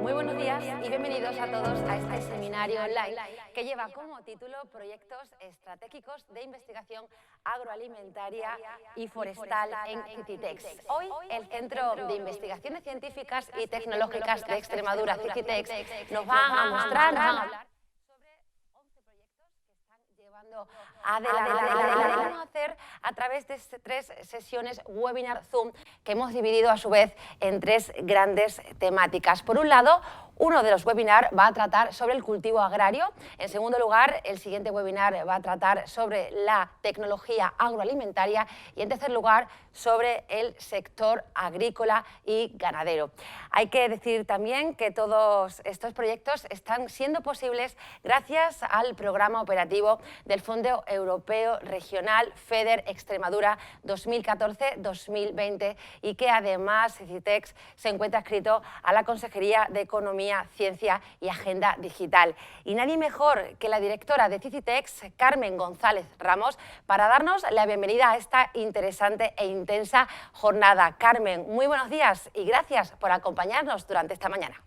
Muy buenos días y bienvenidos a todos a este seminario online que lleva como título Proyectos Estratégicos de Investigación Agroalimentaria y Forestal en Cititex. Hoy el Centro de Investigaciones Científicas y Tecnológicas de Extremadura, Cititex, nos van a mostrar, nos van a hablar sobre 11 proyectos que están llevando adelante. Lo vamos a hacer a través de 3 sesiones webinar Zoom que hemos dividido a su vez en 3 grandes temáticas. Por un lado, uno de los webinars va a tratar sobre el cultivo agrario. En segundo lugar, el siguiente webinar va a tratar sobre la tecnología agroalimentaria y en tercer lugar sobre el sector agrícola y ganadero. Hay que decir también que todos estos proyectos están siendo posibles gracias al programa operativo del Fondo Europeo Regional FEDER Extremadura 2014-2020 y que además Cititex se encuentra adscrito a la Consejería de Economía, Ciencia y Agenda Digital. Y nadie mejor que la directora de Cititex, Carmen González Ramos, para darnos la bienvenida a esta interesante e intensa jornada. Carmen, muy buenos días y gracias por acompañarnos durante esta mañana.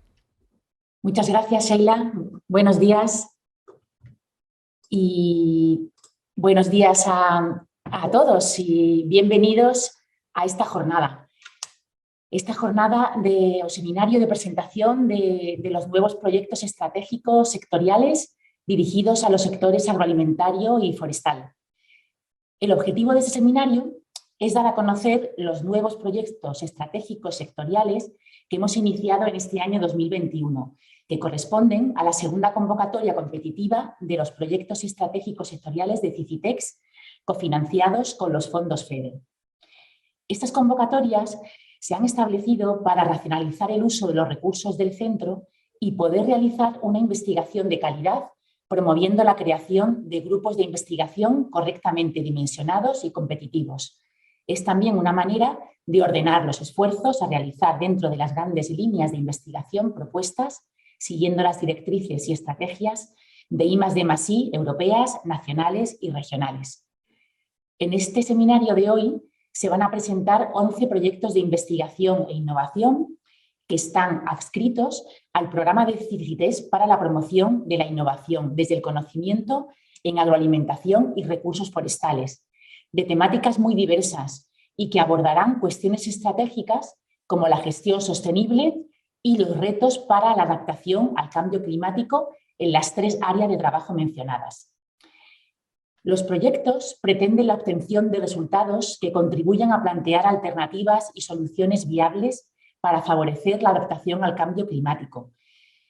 Muchas gracias, Sheila. Buenos días y buenos días a todos y bienvenidos a esta jornada. Esta jornada o seminario de presentación de los nuevos proyectos estratégicos sectoriales dirigidos a los sectores agroalimentario y forestal. El objetivo de este seminario es dar a conocer los nuevos proyectos estratégicos sectoriales que hemos iniciado en este año 2021, que corresponden a la segunda convocatoria competitiva de los proyectos estratégicos sectoriales de Cititex, cofinanciados con los fondos FEDER. Estas convocatorias se han establecido para racionalizar el uso de los recursos del centro y poder realizar una investigación de calidad, promoviendo la creación de grupos de investigación correctamente dimensionados y competitivos. Es también una manera de ordenar los esfuerzos a realizar dentro de las grandes líneas de investigación propuestas, siguiendo las directrices y estrategias de I+D+I europeas, nacionales y regionales. En este seminario de hoy se van a presentar 11 proyectos de investigación e innovación que están adscritos al programa de Cititex para la promoción de la innovación desde el conocimiento en agroalimentación y recursos forestales, de temáticas muy diversas y que abordarán cuestiones estratégicas como la gestión sostenible y los retos para la adaptación al cambio climático en las 3 áreas de trabajo mencionadas. Los proyectos pretenden la obtención de resultados que contribuyan a plantear alternativas y soluciones viables para favorecer la adaptación al cambio climático,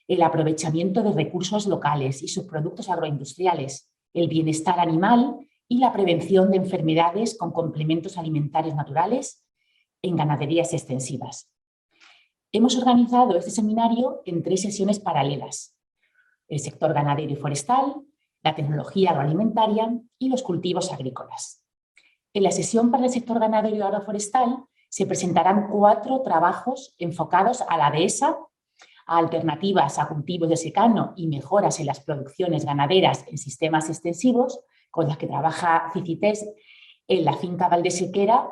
el aprovechamiento de recursos locales y subproductos agroindustriales, el bienestar animal y la prevención de enfermedades con complementos alimentarios naturales en ganaderías extensivas. Hemos organizado este seminario en 3 sesiones paralelas: el sector ganadero y forestal, la tecnología agroalimentaria y los cultivos agrícolas. En la sesión para el sector ganadero y agroforestal se presentarán 4 trabajos enfocados a la dehesa, a alternativas a cultivos de secano y mejoras en las producciones ganaderas en sistemas extensivos, con las que trabaja Cititex en la finca Valdesequera,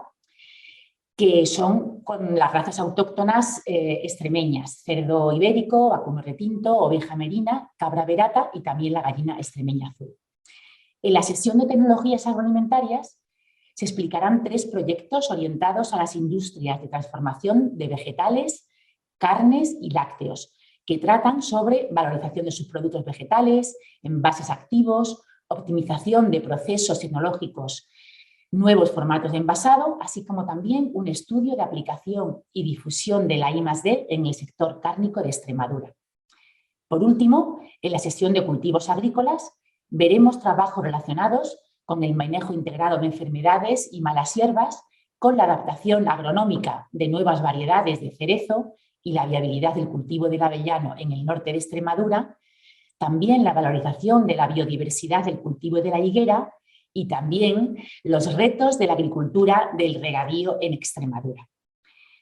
que son con las razas autóctonas extremeñas: cerdo ibérico, vacuno retinto, oveja merina, cabra verata y también la gallina extremeña azul. En la sesión de tecnologías agroalimentarias se explicarán 3 proyectos orientados a las industrias de transformación de vegetales, carnes y lácteos, que tratan sobre valorización de sus productos vegetales, envases activos, optimización de procesos tecnológicos, nuevos formatos de envasado, así como también un estudio de aplicación y difusión de la I+D en el sector cárnico de Extremadura. Por último, en la sesión de cultivos agrícolas veremos trabajos relacionados con el manejo integrado de enfermedades y malas hierbas, con la adaptación agronómica de nuevas variedades de cerezo y la viabilidad del cultivo del avellano en el norte de Extremadura, también la valorización de la biodiversidad del cultivo de la higuera y también los retos de la agricultura del regadío en Extremadura.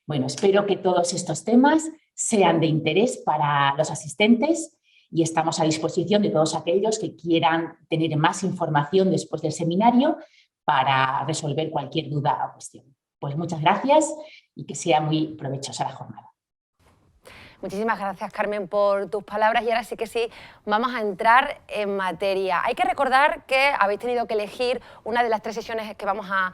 Bueno, espero que todos estos temas sean de interés para los asistentes y estamos a disposición de todos aquellos que quieran tener más información después del seminario para resolver cualquier duda o cuestión. Pues muchas gracias y que sea muy provechosa la jornada. Muchísimas gracias, Carmen, por tus palabras y ahora sí que sí, vamos a entrar en materia. Hay que recordar que habéis tenido que elegir una de las 3 sesiones que vamos a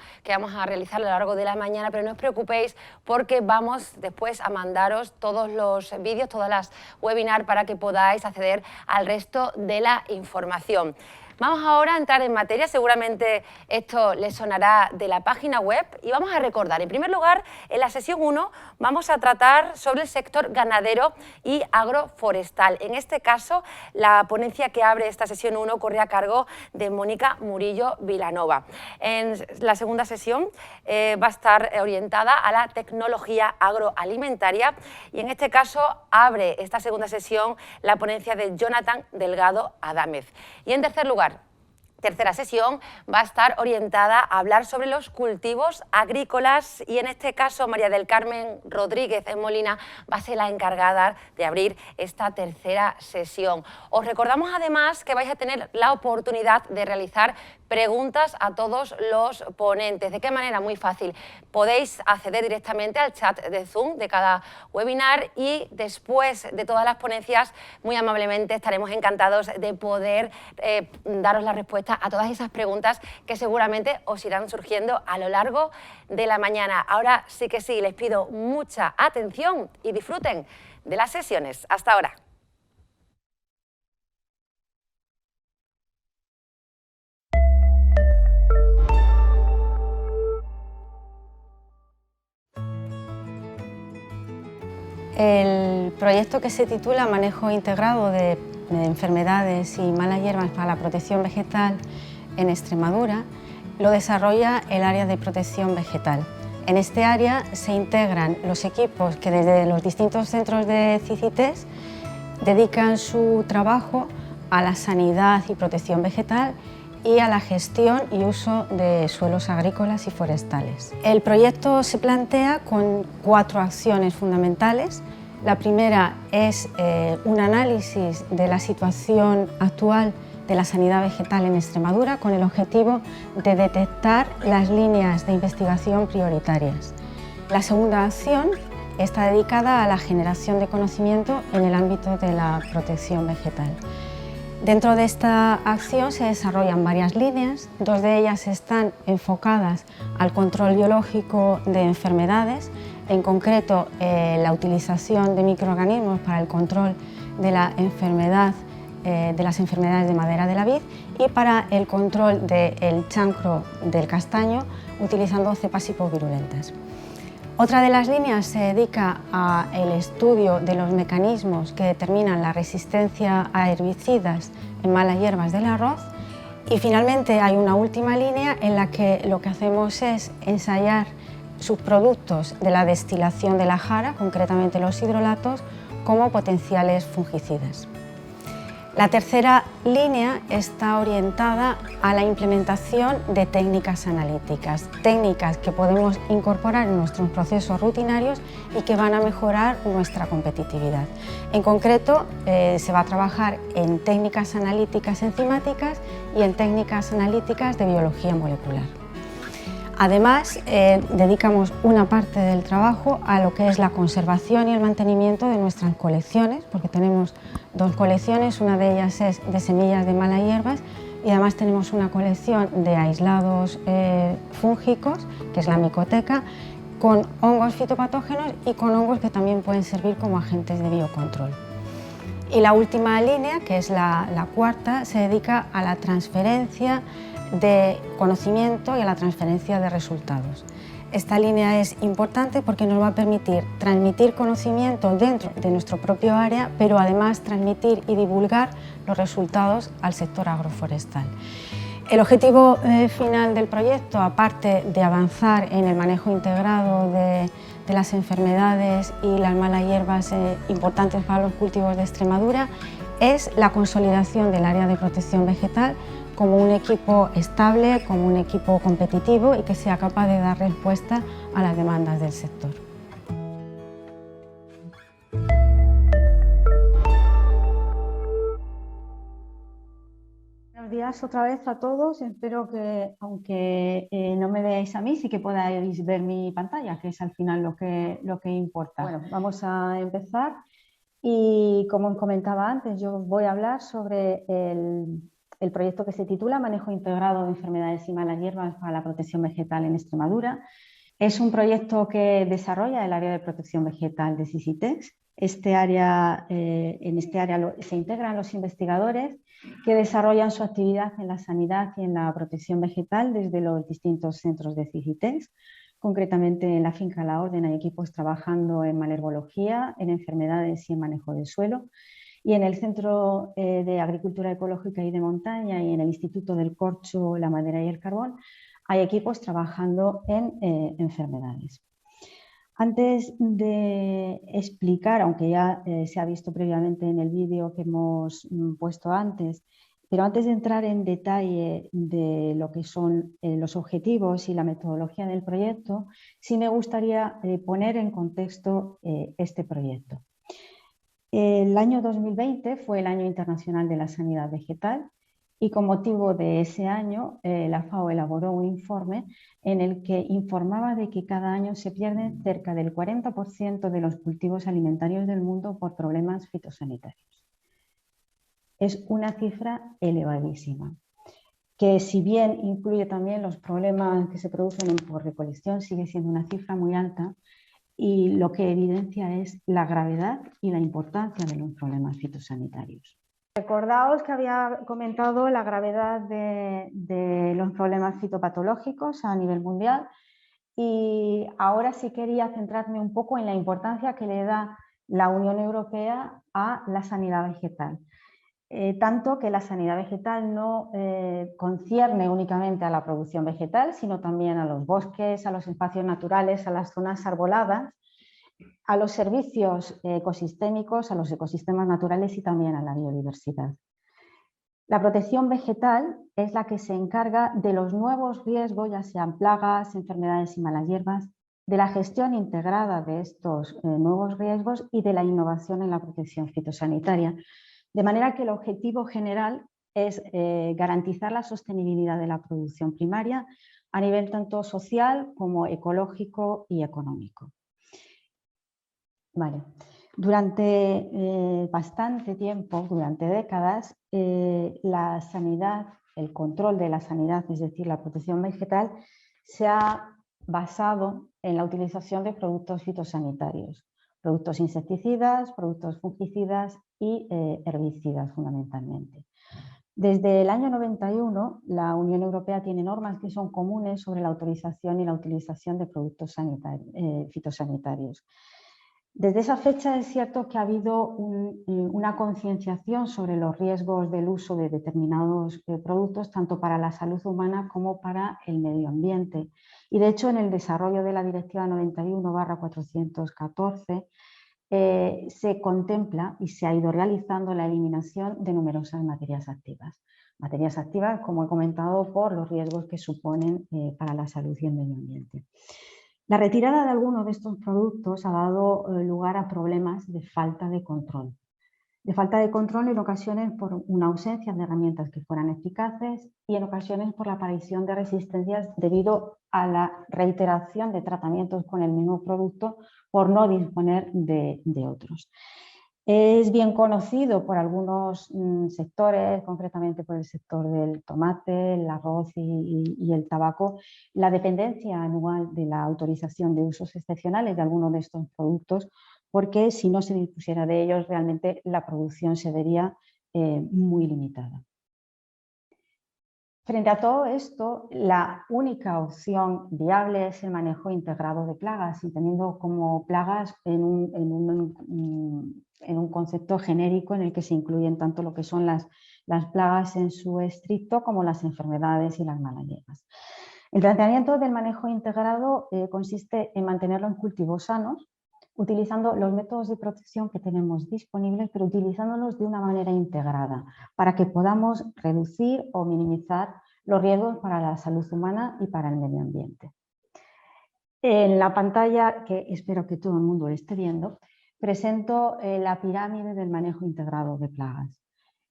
realizar a lo largo de la mañana, pero no os preocupéis porque vamos después a mandaros todos los vídeos, todas las webinars para que podáis acceder al resto de la información. Vamos ahora a entrar en materia, seguramente esto les sonará de la página web y vamos a recordar. En primer lugar, en la sesión 1 vamos a tratar sobre el sector ganadero y agroforestal. En este caso, la ponencia que abre esta sesión 1 corre a cargo de Mónica Murillo Vilanova. En la segunda sesión va a estar orientada a la tecnología agroalimentaria y en este caso abre esta segunda sesión la ponencia de Jonathan Delgado Adámez. Y en tercer lugar, tercera sesión va a estar orientada a hablar sobre los cultivos agrícolas y en este caso María del Carmen Rodríguez en Molina va a ser la encargada de abrir esta tercera sesión. Os recordamos además que vais a tener la oportunidad de realizar preguntas a todos los ponentes. ¿De qué manera? Muy fácil. Podéis acceder directamente al chat de Zoom de cada webinar y después de todas las ponencias, muy amablemente estaremos encantados de poder daros la respuesta a todas esas preguntas que seguramente os irán surgiendo a lo largo de la mañana. Ahora sí que sí, les pido mucha atención y disfruten de las sesiones. Hasta ahora. El proyecto que se titula Manejo integrado de enfermedades y malas hierbas para la protección vegetal en Extremadura lo desarrolla el área de protección vegetal. En este área se integran los equipos que desde los distintos centros de CICITES dedican su trabajo a la sanidad y protección vegetal y a la gestión y uso de suelos agrícolas y forestales. El proyecto se plantea con 4 acciones fundamentales. La primera es un análisis de la situación actual de la sanidad vegetal en Extremadura con el objetivo de detectar las líneas de investigación prioritarias. La segunda acción está dedicada a la generación de conocimiento en el ámbito de la protección vegetal. Dentro de esta acción se desarrollan varias líneas, 2 de ellas están enfocadas al control biológico de enfermedades, en concreto la utilización de microorganismos para el control de las enfermedades de madera de la vid y para el control del chancro del castaño utilizando cepas hipovirulentas. Otra de las líneas se dedica al estudio de los mecanismos que determinan la resistencia a herbicidas en malas hierbas del arroz y finalmente hay una última línea en la que lo que hacemos es ensayar subproductos de la destilación de la jara, concretamente los hidrolatos, como potenciales fungicidas. La tercera línea está orientada a la implementación de técnicas analíticas, técnicas que podemos incorporar en nuestros procesos rutinarios y que van a mejorar nuestra competitividad. En concreto, se va a trabajar en técnicas analíticas enzimáticas y en técnicas analíticas de biología molecular. Además, dedicamos una parte del trabajo a lo que es la conservación y el mantenimiento de nuestras colecciones, porque tenemos 2 colecciones, una de ellas es de semillas de malas hierbas y además tenemos una colección de aislados fúngicos, que es la micoteca, con hongos fitopatógenos y con hongos que también pueden servir como agentes de biocontrol. Y la última línea, que es la cuarta, se dedica a la transferencia de conocimiento y a la transferencia de resultados. Esta línea es importante porque nos va a permitir transmitir conocimiento dentro de nuestro propio área, pero además transmitir y divulgar los resultados al sector agroforestal. El objetivo final del proyecto, aparte de avanzar en el manejo integrado de las enfermedades y las malas hierbas importantes para los cultivos de Extremadura, es la consolidación del área de protección vegetal como un equipo estable, como un equipo competitivo y que sea capaz de dar respuesta a las demandas del sector. Buenos días otra vez a todos. Espero que, aunque no me veáis a mí, sí que podáis ver mi pantalla, que es al final lo que importa. Bueno, vamos a empezar. Y como comentaba antes, yo voy a hablar sobre el proyecto que se titula Manejo integrado de enfermedades y malas hierbas para la protección vegetal en Extremadura. Es un proyecto que desarrolla el área de protección vegetal de Sisitex. En este área se integran los investigadores que desarrollan su actividad en la sanidad y en la protección vegetal desde los distintos centros de Sisitex. Concretamente en la finca La Orden hay equipos trabajando en malherbología, en enfermedades y en manejo del suelo. Y en el Centro de Agricultura Ecológica y de Montaña y en el Instituto del Corcho, la Madera y el Carbón hay equipos trabajando en enfermedades. Antes de explicar, aunque ya se ha visto previamente en el vídeo que hemos puesto antes, pero antes de entrar en detalle de lo que son los objetivos y la metodología del proyecto, sí me gustaría poner en contexto este proyecto. El año 2020 fue el Año Internacional de la Sanidad Vegetal y con motivo de ese año la FAO elaboró un informe en el que informaba de que cada año se pierden cerca del 40% de los cultivos alimentarios del mundo por problemas fitosanitarios. Es una cifra elevadísima, que si bien incluye también los problemas que se producen por recolección, sigue siendo una cifra muy alta y lo que evidencia es la gravedad y la importancia de los problemas fitosanitarios. Recordaos que había comentado la gravedad de los problemas fitopatológicos a nivel mundial y ahora sí quería centrarme un poco en la importancia que le da la Unión Europea a la sanidad vegetal. Tanto que la sanidad vegetal no concierne únicamente a la producción vegetal, sino también a los bosques, a los espacios naturales, a las zonas arboladas, a los servicios ecosistémicos, a los ecosistemas naturales y también a la biodiversidad. La protección vegetal es la que se encarga de los nuevos riesgos, ya sean plagas, enfermedades y malas hierbas, de la gestión integrada de estos nuevos riesgos y de la innovación en la protección fitosanitaria. De manera que el objetivo general es garantizar la sostenibilidad de la producción primaria a nivel tanto social como ecológico y económico. Vale. Durante bastante tiempo, durante décadas, la sanidad, el control de la sanidad, es decir, la protección vegetal, se ha basado en la utilización de productos fitosanitarios, productos insecticidas, productos fungicidas y herbicidas fundamentalmente. Desde el año 91, la Unión Europea tiene normas que son comunes sobre la autorización y la utilización de productos fitosanitarios. Desde esa fecha es cierto que ha habido una concienciación sobre los riesgos del uso de determinados productos, tanto para la salud humana como para el medio ambiente. Y de hecho, en el desarrollo de la Directiva 91/414 se contempla y se ha ido realizando la eliminación de numerosas materias activas. Materias activas, como he comentado, por los riesgos que suponen para la salud y el medio ambiente. La retirada de algunos de estos productos ha dado lugar a problemas de falta de control. De falta de control en ocasiones por una ausencia de herramientas que fueran eficaces y en ocasiones por la aparición de resistencias debido a la reiteración de tratamientos con el mismo producto por no disponer de otros. Es bien conocido por algunos sectores, concretamente por el sector del tomate, el arroz y el tabaco, la dependencia anual de la autorización de usos excepcionales de algunos de estos productos, porque si no se dispusiera de ellos, realmente la producción se vería muy limitada. Frente a todo esto, la única opción viable es el manejo integrado de plagas, entendiendo como plagas en un concepto genérico en el que se incluyen tanto lo que son las plagas en su estricto como las enfermedades y las malas hierbas. El planteamiento del manejo integrado consiste en mantenerlo en cultivos sanos, utilizando los métodos de protección que tenemos disponibles, pero utilizándolos de una manera integrada para que podamos reducir o minimizar los riesgos para la salud humana y para el medio ambiente. En la pantalla, que espero que todo el mundo esté viendo, presento la pirámide del manejo integrado de plagas.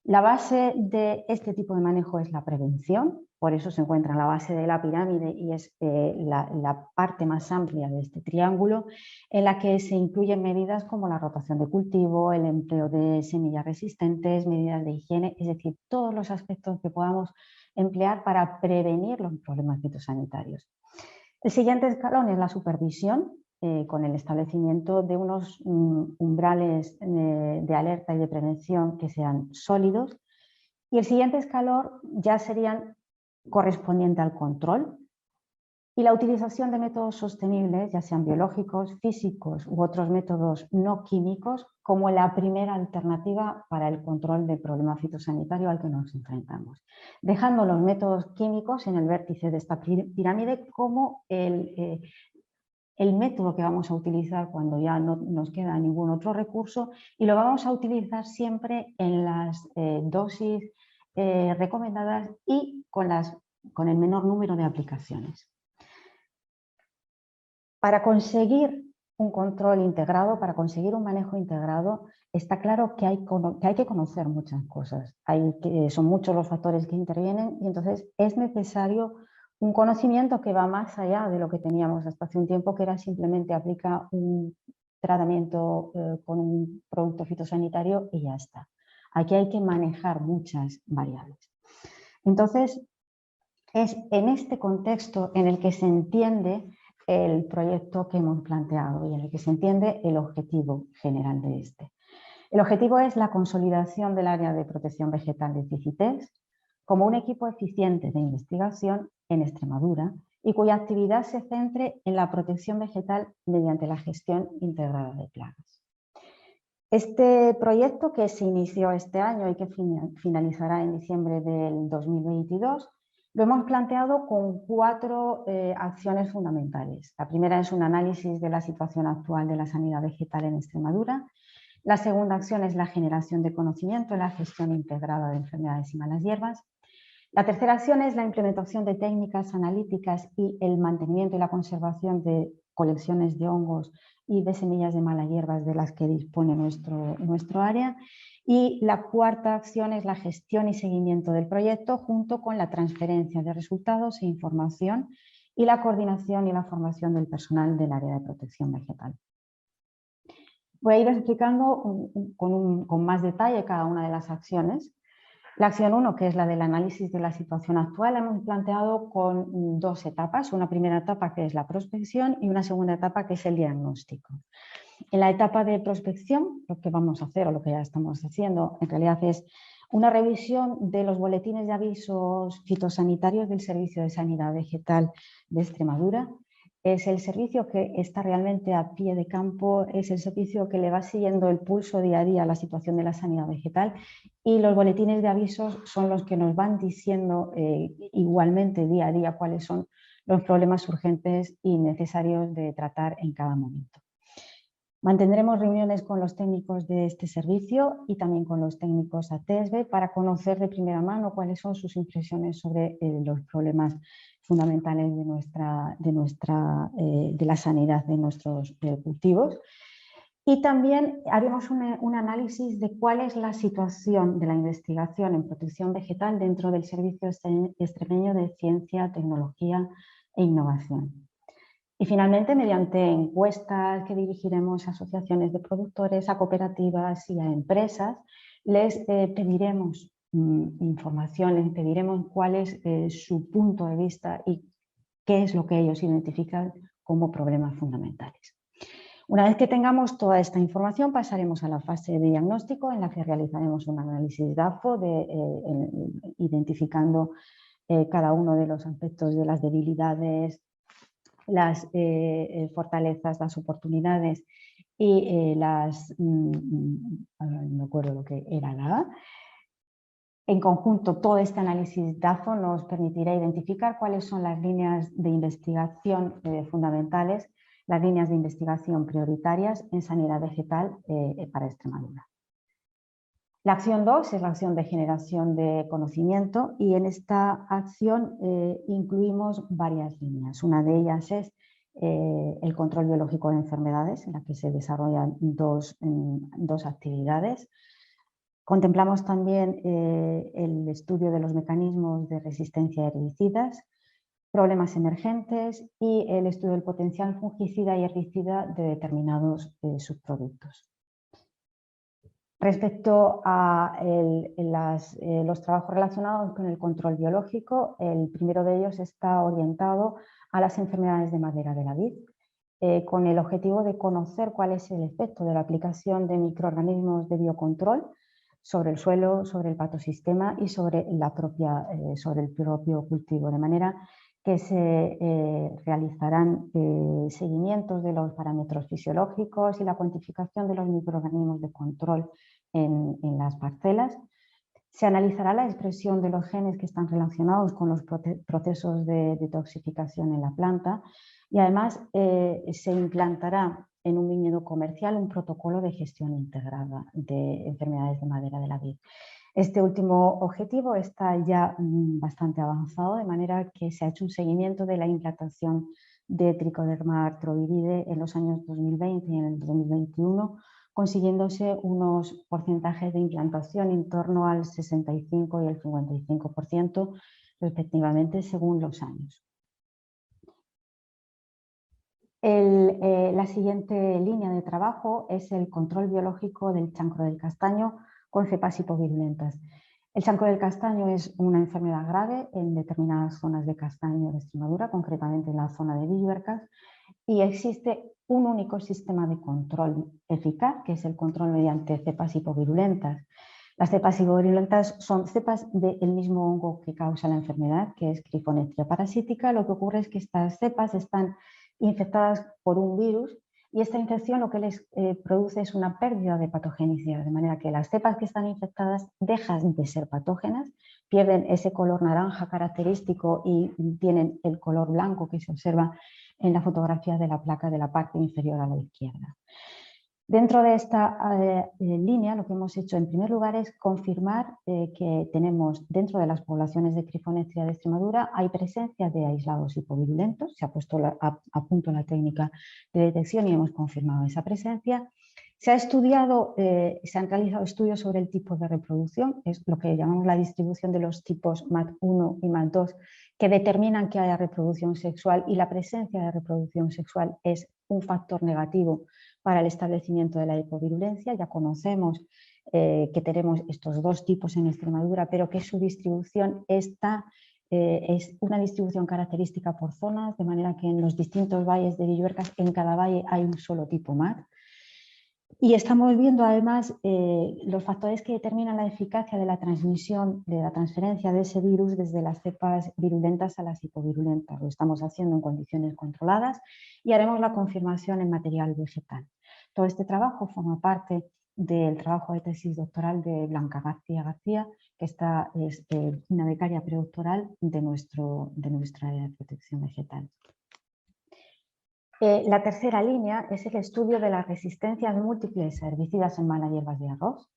La base de este tipo de manejo es la prevención, por eso se encuentra en la base de la pirámide y es la parte más amplia de este triángulo, en la que se incluyen medidas como la rotación de cultivo, el empleo de semillas resistentes, medidas de higiene, es decir, todos los aspectos que podamos emplear para prevenir los problemas fitosanitarios. El siguiente escalón es la supervisión, con el establecimiento de unos umbrales de alerta y de prevención que sean sólidos. Y el siguiente escalón ya serían correspondiente al control y la utilización de métodos sostenibles, ya sean biológicos, físicos u otros métodos no químicos, como la primera alternativa para el control del problema fitosanitario al que nos enfrentamos, dejando los métodos químicos en el vértice de esta pirámide como el método que vamos a utilizar cuando ya no nos queda ningún otro recurso, y lo vamos a utilizar siempre en las dosis recomendadas y con el menor número de aplicaciones. Para conseguir un control integrado, para conseguir un manejo integrado, está claro que hay que conocer muchas cosas. Son muchos los factores que intervienen y entonces es necesario un conocimiento que va más allá de lo que teníamos hasta hace un tiempo, que era simplemente aplicar un tratamiento con un producto fitosanitario y ya está. Aquí hay que manejar muchas variables. Entonces, es en este contexto en el que se entiende el proyecto que hemos planteado y en el que se entiende el objetivo general de este. El objetivo es la consolidación del área de protección vegetal de CICITEX como un equipo eficiente de investigación en Extremadura y cuya actividad se centre en la protección vegetal mediante la gestión integrada de plagas. Este proyecto, que se inició este año y que finalizará en diciembre del 2022, lo hemos planteado con 4 acciones fundamentales. La primera es un análisis de la situación actual de la sanidad vegetal en Extremadura. La segunda acción es la generación de conocimiento en la gestión integrada de enfermedades y malas hierbas. La tercera acción es la implementación de técnicas analíticas y el mantenimiento y la conservación de colecciones de hongos y de semillas de malas hierbas de las que dispone nuestro área. Y la cuarta acción es la gestión y seguimiento del proyecto junto con la transferencia de resultados e información y la coordinación y la formación del personal del área de protección vegetal. Voy a ir explicando con más detalle cada una de las acciones. La acción 1, que es la del análisis de la situación actual, la hemos planteado con 2 etapas. Una primera etapa que es la prospección y una segunda etapa que es el diagnóstico. En la etapa de prospección, lo que vamos a hacer o lo que ya estamos haciendo en realidad es una revisión de los boletines de avisos fitosanitarios del Servicio de Sanidad Vegetal de Extremadura. Es el servicio que está realmente a pie de campo, es el servicio que le va siguiendo el pulso día a día a la situación de la sanidad vegetal, y los boletines de avisos son los que nos van diciendo igualmente día a día cuáles son los problemas urgentes y necesarios de tratar en cada momento. Mantendremos reuniones con los técnicos de este servicio y también con los técnicos ATESBE para conocer de primera mano cuáles son sus impresiones sobre los problemas fundamentales de la sanidad de nuestros cultivos. Y también haremos un análisis de cuál es la situación de la investigación en protección vegetal dentro del Servicio Extremeño de Ciencia, Tecnología e Innovación. Y finalmente, mediante encuestas que dirigiremos a asociaciones de productores, a cooperativas y a empresas, les pediremos información, les pediremos cuál es su punto de vista y qué es lo que ellos identifican como problemas fundamentales. Una vez que tengamos toda esta información, pasaremos a la fase de diagnóstico, en la que realizaremos un análisis DAFO identificando cada uno de los aspectos de las debilidades, las fortalezas, las oportunidades y no me acuerdo lo que era nada. En conjunto, todo este análisis DAFO nos permitirá identificar cuáles son las líneas de investigación fundamentales, las líneas de investigación prioritarias en sanidad vegetal para Extremadura. La acción 2 es la acción de generación de conocimiento, y en esta acción incluimos varias líneas. Una de ellas es el control biológico de enfermedades, en la que se desarrollan dos actividades. Contemplamos también el estudio de los mecanismos de resistencia a herbicidas, problemas emergentes y el estudio del potencial fungicida y herbicida de determinados subproductos. Respecto a los trabajos relacionados con el control biológico, el primero de ellos está orientado a las enfermedades de madera de la vid, con el objetivo de conocer cuál es el efecto de la aplicación de microorganismos de biocontrol sobre el suelo, sobre el patosistema y sobre el propio cultivo, de manera que se realizarán seguimientos de los parámetros fisiológicos y la cuantificación de los microorganismos de control en las parcelas. Se analizará la expresión de los genes que están relacionados con los procesos de detoxificación en la planta y además se implantará en un viñedo comercial un protocolo de gestión integrada de enfermedades de madera de la vid. Este último objetivo está ya bastante avanzado, de manera que se ha hecho un seguimiento de la implantación de Trichoderma arthroviride en los años 2020 y en el 2021, consiguiéndose unos porcentajes de implantación en torno al 65 y el 55% respectivamente según los años. La siguiente línea de trabajo es el control biológico del chancro del castaño con cepas hipovirulentas. El chancro del castaño es una enfermedad grave en determinadas zonas de castaño de Extremadura, concretamente en la zona de Villuercas, y existe un único sistema de control eficaz, que es el control mediante cepas hipovirulentas. Las cepas hipovirulentas son cepas del mismo hongo que causa la enfermedad, que es Grifonectria parasítica. Lo que ocurre es que estas cepas están infectadas por un virus y esta infección lo que les produce es una pérdida de patogenicidad, de manera que las cepas que están infectadas dejan de ser patógenas, pierden ese color naranja característico y tienen el color blanco que se observa en la fotografía de la placa de la parte inferior a la izquierda. Dentro de esta línea lo que hemos hecho en primer lugar es confirmar que tenemos dentro de las poblaciones de Grifonectria de Extremadura hay presencia de aislados hipovirulentos, se ha puesto a punto la técnica de detección y hemos confirmado esa presencia. Se han realizado estudios sobre el tipo de reproducción, es lo que llamamos la distribución de los tipos MAT1 y MAT2 que determinan que haya reproducción sexual y la presencia de reproducción sexual es un factor negativo para el establecimiento de la hipovirulencia. Ya conocemos que tenemos estos dos tipos en Extremadura, pero que su distribución es una distribución característica por zonas, de manera que en los distintos valles de Villuercas, en cada valle hay un solo tipo MAT. Y estamos viendo además los factores que determinan la eficacia de la transmisión, de la transferencia de ese virus desde las cepas virulentas a las hipovirulentas. Lo estamos haciendo en condiciones controladas y haremos la confirmación en material vegetal. Todo este trabajo forma parte del trabajo de tesis doctoral de Blanca García García, que es una becaria predoctoral de nuestra área de protección vegetal. La tercera línea es el estudio de las resistencias múltiples a herbicidas en malas hierbas de arroz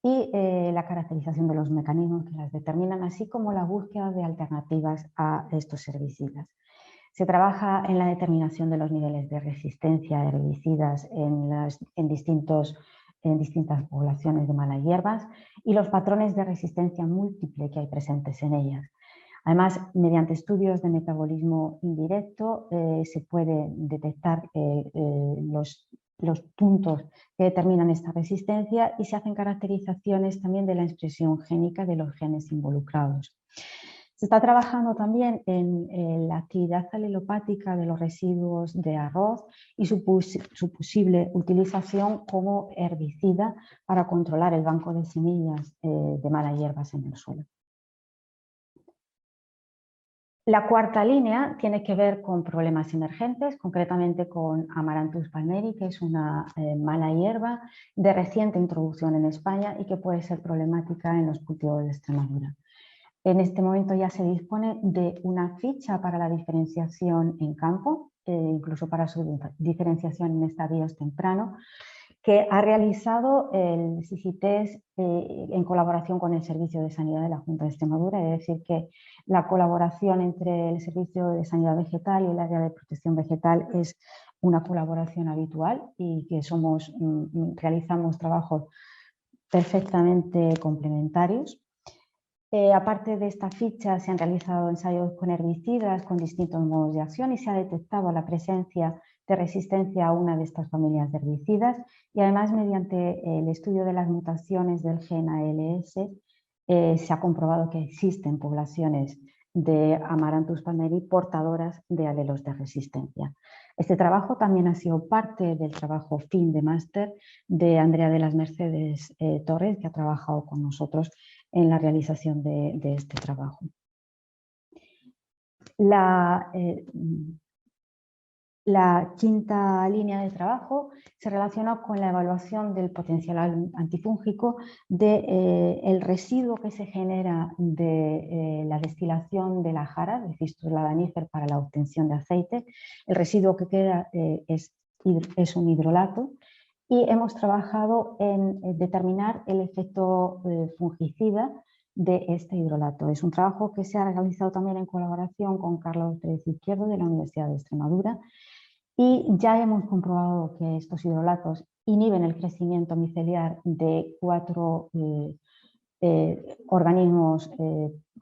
y la caracterización de los mecanismos que las determinan, así como la búsqueda de alternativas a estos herbicidas. Se trabaja en la determinación de los niveles de resistencia a herbicidas en distintas poblaciones de malas hierbas y los patrones de resistencia múltiple que hay presentes en ellas. Además, mediante estudios de metabolismo indirecto se puede detectar los puntos que determinan esta resistencia y se hacen caracterizaciones también de la expresión génica de los genes involucrados. Se está trabajando también en la actividad alelopática de los residuos de arroz y su posible utilización como herbicida para controlar el banco de semillas de malas hierbas en el suelo. La cuarta línea tiene que ver con problemas emergentes, concretamente con Amaranthus palmeri, que es una mala hierba de reciente introducción en España y que puede ser problemática en los cultivos de Extremadura. En este momento ya se dispone de una ficha para la diferenciación en campo, incluso para su diferenciación en estadios tempranos, que ha realizado el CICITES en colaboración con el Servicio de Sanidad de la Junta de Extremadura, es decir, que la colaboración entre el Servicio de Sanidad Vegetal y el área de protección vegetal es una colaboración habitual y que realizamos trabajos perfectamente complementarios. Aparte de esta ficha, se han realizado ensayos con herbicidas con distintos modos de acción y se ha detectado la presencia de resistencia a una de estas familias de herbicidas, y además mediante el estudio de las mutaciones del gen ALS se ha comprobado que existen poblaciones de Amaranthus palmeri portadoras de alelos de resistencia. Este trabajo también ha sido parte del trabajo fin de máster de Andrea de las Mercedes Torres, que ha trabajado con nosotros en la realización de este trabajo. La quinta línea de trabajo se relaciona con la evaluación del potencial antifúngico del residuo que se genera de la destilación de la jara, del Fistula danifer, para la obtención de aceite. El residuo que queda es un hidrolato, y hemos trabajado en determinar el efecto fungicida de este hidrolato. Es un trabajo que se ha realizado también en colaboración con Carlos Pérez Izquierdo de la Universidad de Extremadura, y ya hemos comprobado que estos hidrolatos inhiben el crecimiento miceliar de 4 organismos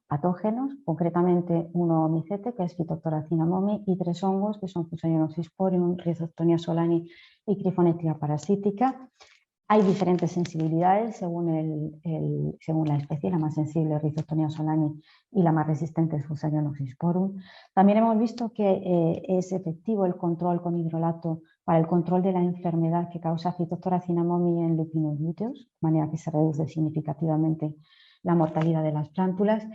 patógenos, concretamente uno micete, que es Phytophthora cinnamomi, y 3 hongos, que son Fusarium sporium, Rhizoctonia solani y Cryphonectria parasitica. Hay diferentes sensibilidades según la especie. La más sensible es Rhizoctonia solani y la más resistente es Fusarium oxysporum. También hemos visto que es efectivo el control con hidrolato para el control de la enfermedad que causa Phytophthora cinnamomi en Lupinus luteus, de manera que se reduce significativamente la mortalidad de las plántulas.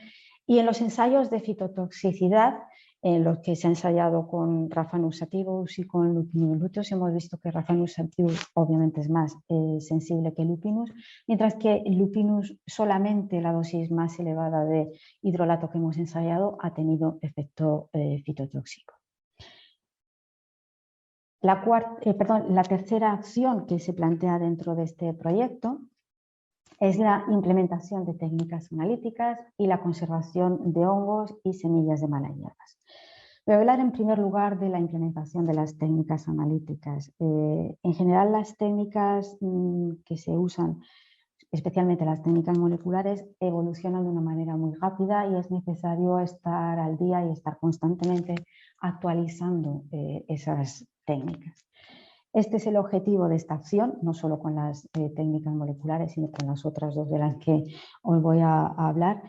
Y en los ensayos de fitotoxicidad, en los que se ha ensayado con Raphanus sativus y con Lupinus luteus, hemos visto que Raphanus sativus obviamente es más sensible que Lupinus, mientras que Lupinus solamente la dosis más elevada de hidrolato que hemos ensayado ha tenido efecto fitotóxico. La tercera acción que se plantea dentro de este proyecto es la implementación de técnicas analíticas y la conservación de hongos y semillas de malas hierbas. Voy a hablar en primer lugar de la implementación de las técnicas analíticas. En general, las técnicas que se usan, especialmente las técnicas moleculares, evolucionan de una manera muy rápida y es necesario estar al día y estar constantemente actualizando esas técnicas. Este es el objetivo de esta acción, no solo con las técnicas moleculares, sino con las otras dos de las que os voy a hablar,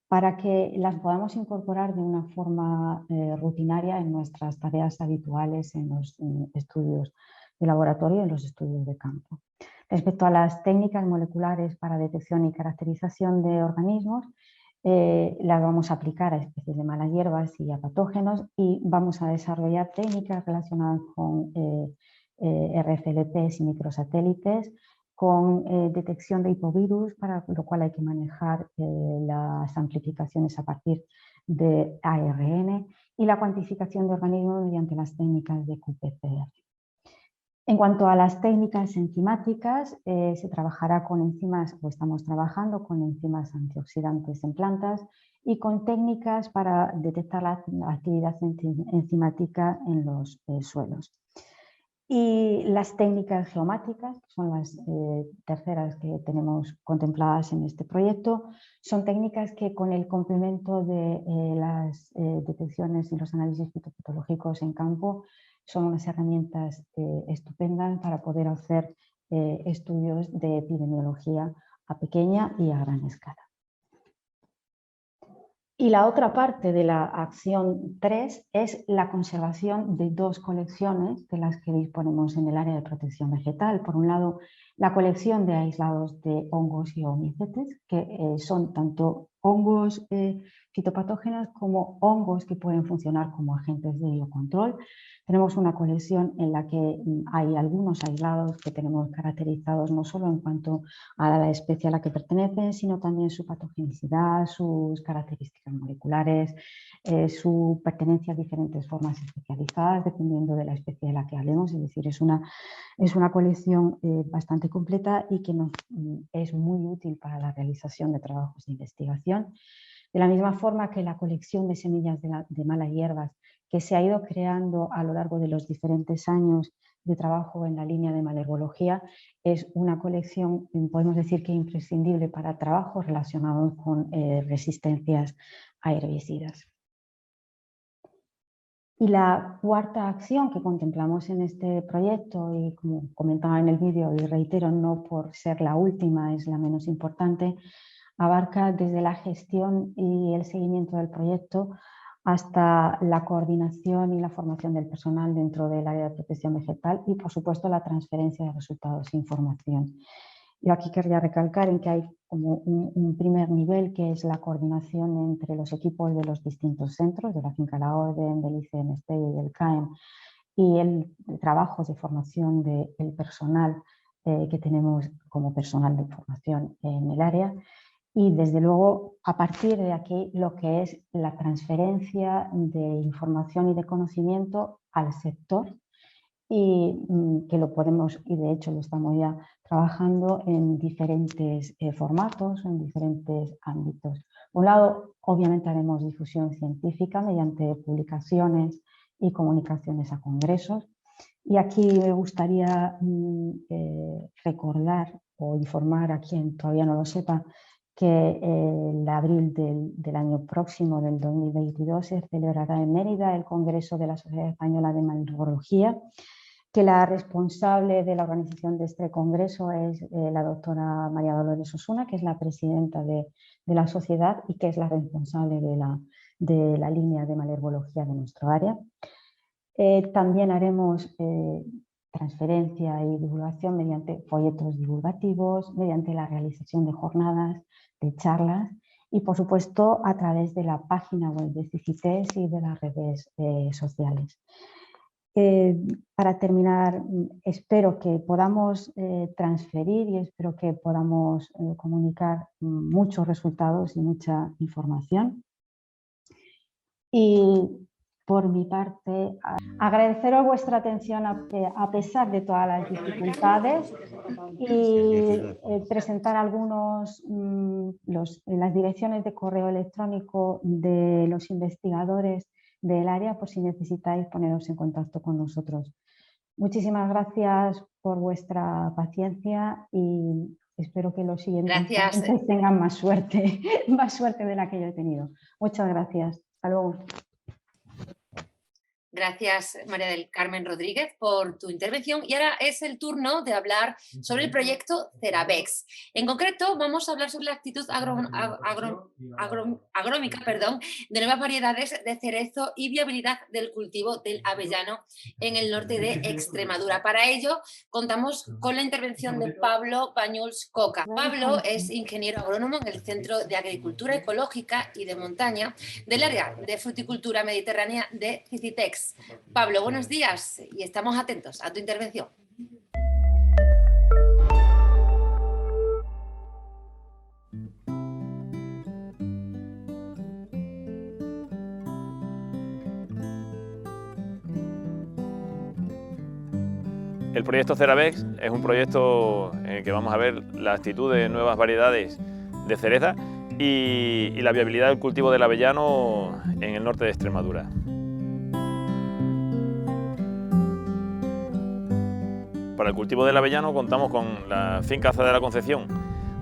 para que las podamos incorporar de una forma rutinaria en nuestras tareas habituales, en los estudios de laboratorio y en los estudios de campo. Respecto a las técnicas moleculares para detección y caracterización de organismos, las vamos a aplicar a especies de malas hierbas y a patógenos, y vamos a desarrollar técnicas relacionadas con RFLPs y microsatélites, con detección de hipovirus, para lo cual hay que manejar las amplificaciones a partir de ARN, y la cuantificación de organismos mediante las técnicas de qPCR. En cuanto a las técnicas enzimáticas, se trabajará con enzimas, o estamos trabajando con enzimas antioxidantes en plantas y con técnicas para detectar la actividad enzimática en los suelos. Y las técnicas geomáticas, que son las terceras que tenemos contempladas en este proyecto, son técnicas que, con el complemento de las detecciones y los análisis fitopatológicos en campo, son unas herramientas estupendas para poder hacer estudios de epidemiología a pequeña y a gran escala. Y la otra parte de la acción 3 es la conservación de 2 colecciones de las que disponemos en el área de protección vegetal. Por un lado, la colección de aislados de hongos y omicetes, que son tanto hongos fitopatógenos como hongos que pueden funcionar como agentes de biocontrol. Tenemos una colección en la que hay algunos aislados que tenemos caracterizados no solo en cuanto a la especie a la que pertenecen, sino también su patogenicidad, sus características moleculares, su pertenencia a diferentes formas especializadas, dependiendo de la especie de la que hablemos. Es decir, es una colección bastante completa y que nos es muy útil para la realización de trabajos de investigación. De la misma forma que la colección de semillas de malas hierbas, que se ha ido creando a lo largo de los diferentes años de trabajo en la línea de malherbología. Es una colección, podemos decir que imprescindible para trabajos relacionados con resistencias a herbicidas. Y la cuarta acción que contemplamos en este proyecto, y como comentaba en el vídeo y reitero, no por ser la última, es la menos importante, abarca desde la gestión y el seguimiento del proyecto hasta la coordinación y la formación del personal dentro del área de protección vegetal y, por supuesto, la transferencia de resultados e información. Yo aquí querría recalcar en que hay como un primer nivel, que es la coordinación entre los equipos de los distintos centros, de la Finca La Orden, del ICNST y del CAEM, y el trabajo de formación del personal que tenemos como personal de formación en el área. Y desde luego, a partir de aquí, lo que es la transferencia de información y de conocimiento al sector, y que lo podemos, y de hecho lo estamos ya trabajando en diferentes formatos, en diferentes ámbitos. Por un lado, obviamente haremos difusión científica mediante publicaciones y comunicaciones a congresos. Y aquí me gustaría recordar o informar a quien todavía no lo sepa que en abril del año próximo, del 2022, se celebrará en Mérida el Congreso de la Sociedad Española de Malherbología, que la responsable de la organización de este congreso es la doctora María Dolores Osuna, que es la presidenta de la sociedad y que es la responsable de la línea de malherbología de nuestro área. También haremos transferencia y divulgación mediante folletos divulgativos, mediante la realización de jornadas, de charlas y, por supuesto, a través de la página web de CICITES y de las redes sociales. Para terminar, espero que podamos transferir y espero que podamos comunicar muchos resultados y mucha información. Y por mi parte, agradeceros vuestra atención a pesar de todas las dificultades y presentar algunos las direcciones de correo electrónico de los investigadores del área por si necesitáis poneros en contacto con nosotros. Muchísimas gracias por vuestra paciencia y espero que los siguientes tengan más suerte de la que yo he tenido. Muchas gracias. Hasta luego. Gracias, María del Carmen Rodríguez, por tu intervención. Y ahora es el turno de hablar sobre el proyecto Ceravex. En concreto, vamos a hablar sobre la actitud agronómica de nuevas variedades de cerezo y viabilidad del cultivo del avellano en el norte de Extremadura. Para ello, contamos con la intervención de Pablo Bañuls Coca. Pablo es ingeniero agrónomo en el Centro de Agricultura Ecológica y de Montaña del área de fruticultura mediterránea de CICITEX. Pablo, buenos días y estamos atentos a tu intervención. El proyecto Ceravex es un proyecto en el que vamos a ver la actitud de nuevas variedades de cereza y la viabilidad del cultivo del avellano en el norte de Extremadura. Para el cultivo del avellano contamos con la finca Aza de la Concepción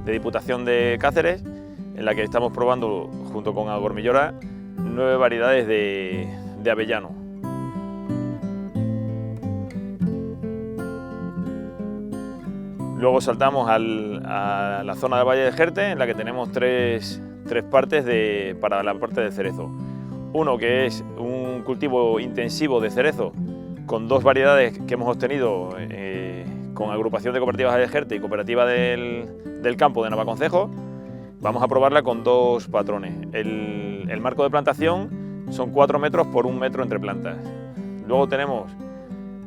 de Diputación de Cáceres, en la que estamos probando junto con Agromillora 9 variedades de avellano. Luego saltamos a la zona del Valle de Jerte, en la que tenemos tres partes para la parte de cerezo. Uno que es un cultivo intensivo de cerezo, con 2 variedades que hemos obtenido con Agrupación de Cooperativas de Jerte y Cooperativa del Campo de Navaconcejo. Vamos a probarla con 2 patrones. El marco de plantación son 4 metros por 1 metro entre plantas. Luego tenemos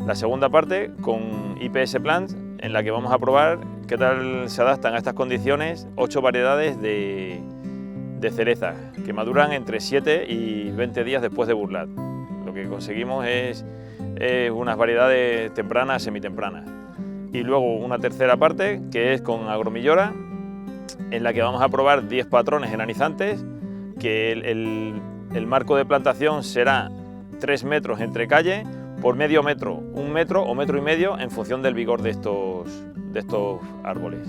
la segunda parte con IPS Plants, en la que vamos a probar qué tal se adaptan a estas condiciones 8 variedades de cereza, que maduran entre 7 y 20 días después de burlat. Lo que conseguimos es unas variedades tempranas, semitempranas. Y luego una tercera parte, que es con Agromillora, en la que vamos a probar 10 patrones enanizantes, que el marco de plantación será 3 metros entre calle por medio metro, 1 metro o metro y medio en función del vigor de estos árboles.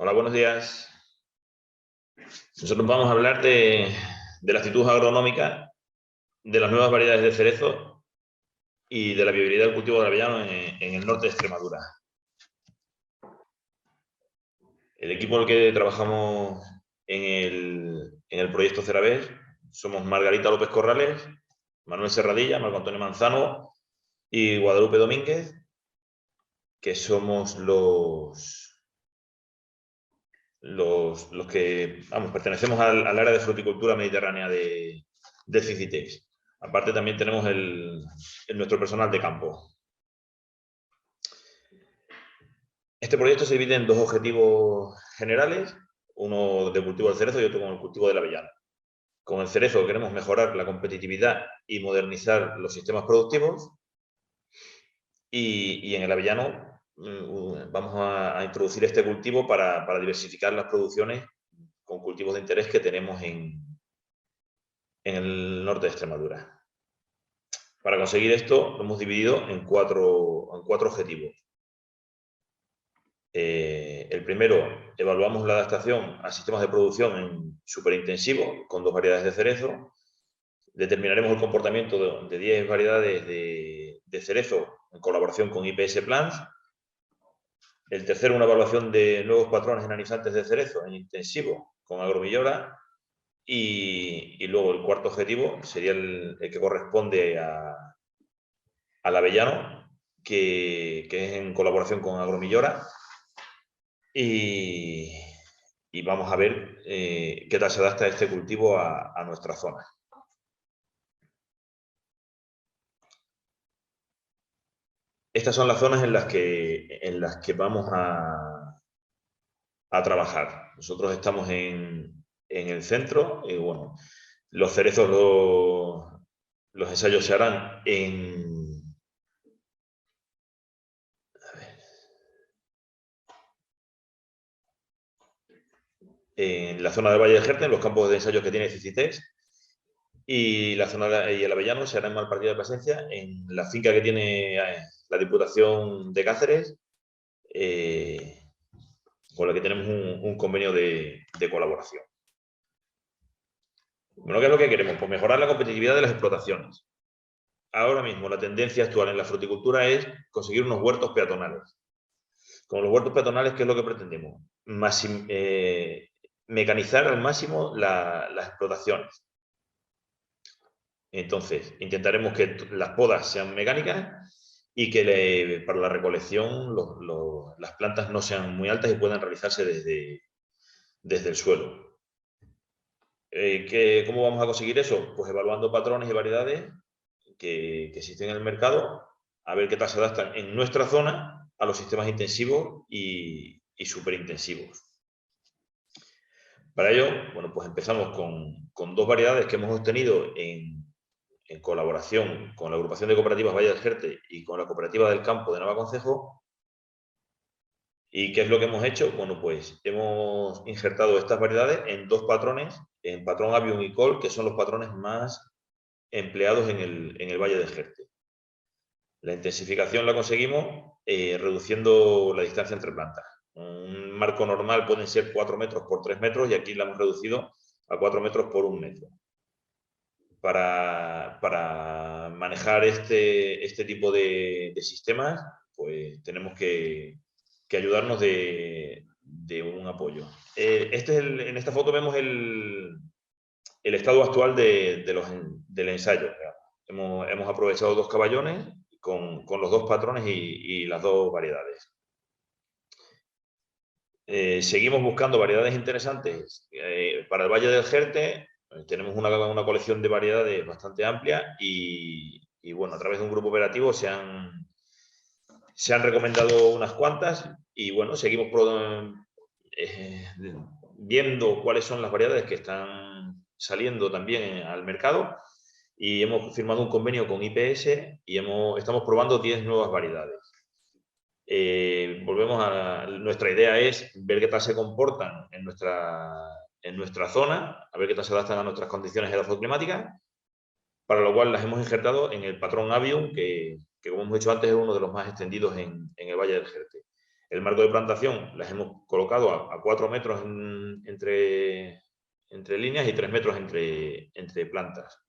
Hola, buenos días. Nosotros vamos a hablar de la actitud agronómica, de las nuevas variedades de cerezo y de la viabilidad del cultivo del avellano en el norte de Extremadura. El equipo en el que trabajamos en el proyecto Ceravés somos Margarita López Corrales, Manuel Serradilla, Marco Antonio Manzano y Guadalupe Domínguez, que somos los que pertenecemos al área de fruticultura mediterránea de Cititex. Aparte también tenemos nuestro personal de campo. Este proyecto se divide en 2 objetivos generales, uno de cultivo del cerezo y otro con el cultivo del avellano. Con el cerezo queremos mejorar la competitividad y modernizar los sistemas productivos, y en el avellano vamos a introducir este cultivo para diversificar las producciones con cultivos de interés que tenemos en el norte de Extremadura. Para conseguir esto lo hemos dividido en cuatro objetivos. El primero, evaluamos la adaptación a sistemas de producción en superintensivo con 2 variedades de cerezo. Determinaremos el comportamiento de 10 variedades de cerezo en colaboración con IPS Plants. El tercero, una evaluación de nuevos patrones enanizantes de cerezo en intensivo con Agromillora. Y luego el cuarto objetivo sería el que corresponde al avellano, que es en colaboración con Agromillora. Y vamos a ver qué tal se adapta este cultivo a nuestra zona. Estas son las zonas en las que vamos a trabajar. Nosotros estamos en el centro y bueno, los cerezos, los ensayos se harán en la zona del Valle de Jerte, en los campos de ensayos que tiene Cititex, y la zona y el avellano se hará en Malpartida de Plasencia, en la finca que tiene la Diputación de Cáceres, con la que tenemos un convenio de colaboración. Bueno, ¿qué es lo que queremos? Pues mejorar la competitividad de las explotaciones. Ahora mismo la tendencia actual en la fruticultura es conseguir unos huertos peatonales. Con los huertos peatonales, ¿qué es lo que pretendemos? Mecanizar al máximo las explotaciones. Entonces, intentaremos que las podas sean mecánicas y que para la recolección las plantas no sean muy altas y puedan realizarse desde el suelo. ¿Cómo vamos a conseguir eso? Pues evaluando patrones y variedades que existen en el mercado, a ver qué tal se adaptan en nuestra zona a los sistemas intensivos y superintensivos. Para ello, bueno, pues empezamos con 2 variedades que hemos obtenido en colaboración con la agrupación de cooperativas Valle del Jerte y con la cooperativa del campo de Navaconcejo. ¿Y qué es lo que hemos hecho? Bueno, pues hemos injertado estas variedades en 2 patrones, en patrón Avium y Col, que son los patrones más empleados en el Valle del Jerte. La intensificación la conseguimos reduciendo la distancia entre plantas. Un marco normal pueden ser 4 metros por 3 metros y aquí la hemos reducido a 4 metros por 1 metro. Para manejar este tipo de sistemas, pues tenemos que ayudarnos de un apoyo. En esta foto vemos el estado actual del ensayo. Hemos aprovechado 2 caballones con los 2 patrones y las 2 variedades. Seguimos buscando variedades interesantes para el Valle del Jerte. Tenemos una colección de variedades bastante amplia y bueno, a través de un grupo operativo se han recomendado unas cuantas y bueno, seguimos viendo cuáles son las variedades que están saliendo también al mercado y hemos firmado un convenio con IPS y estamos probando 10 nuevas variedades. Volvemos a nuestra idea es ver qué tal se comportan en nuestra zona, a ver qué tal se adaptan a nuestras condiciones edafoclimáticas, para lo cual las hemos injertado en el patrón Avium, que como hemos dicho antes es uno de los más extendidos en el Valle del Jerte. El marco de plantación las hemos colocado a 4 metros entre líneas y 3 metros entre plantas.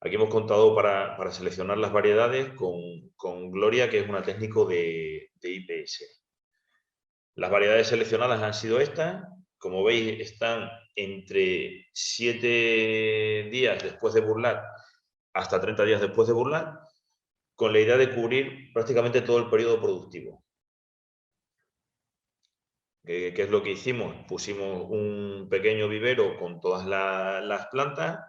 Aquí hemos contado para seleccionar las variedades con Gloria, que es una técnico de IPS. Las variedades seleccionadas han sido estas. Como veis, están entre 7 días después de burlar hasta 30 días después de burlar, con la idea de cubrir prácticamente todo el periodo productivo. ¿Qué es lo que hicimos? Pusimos un pequeño vivero con todas las plantas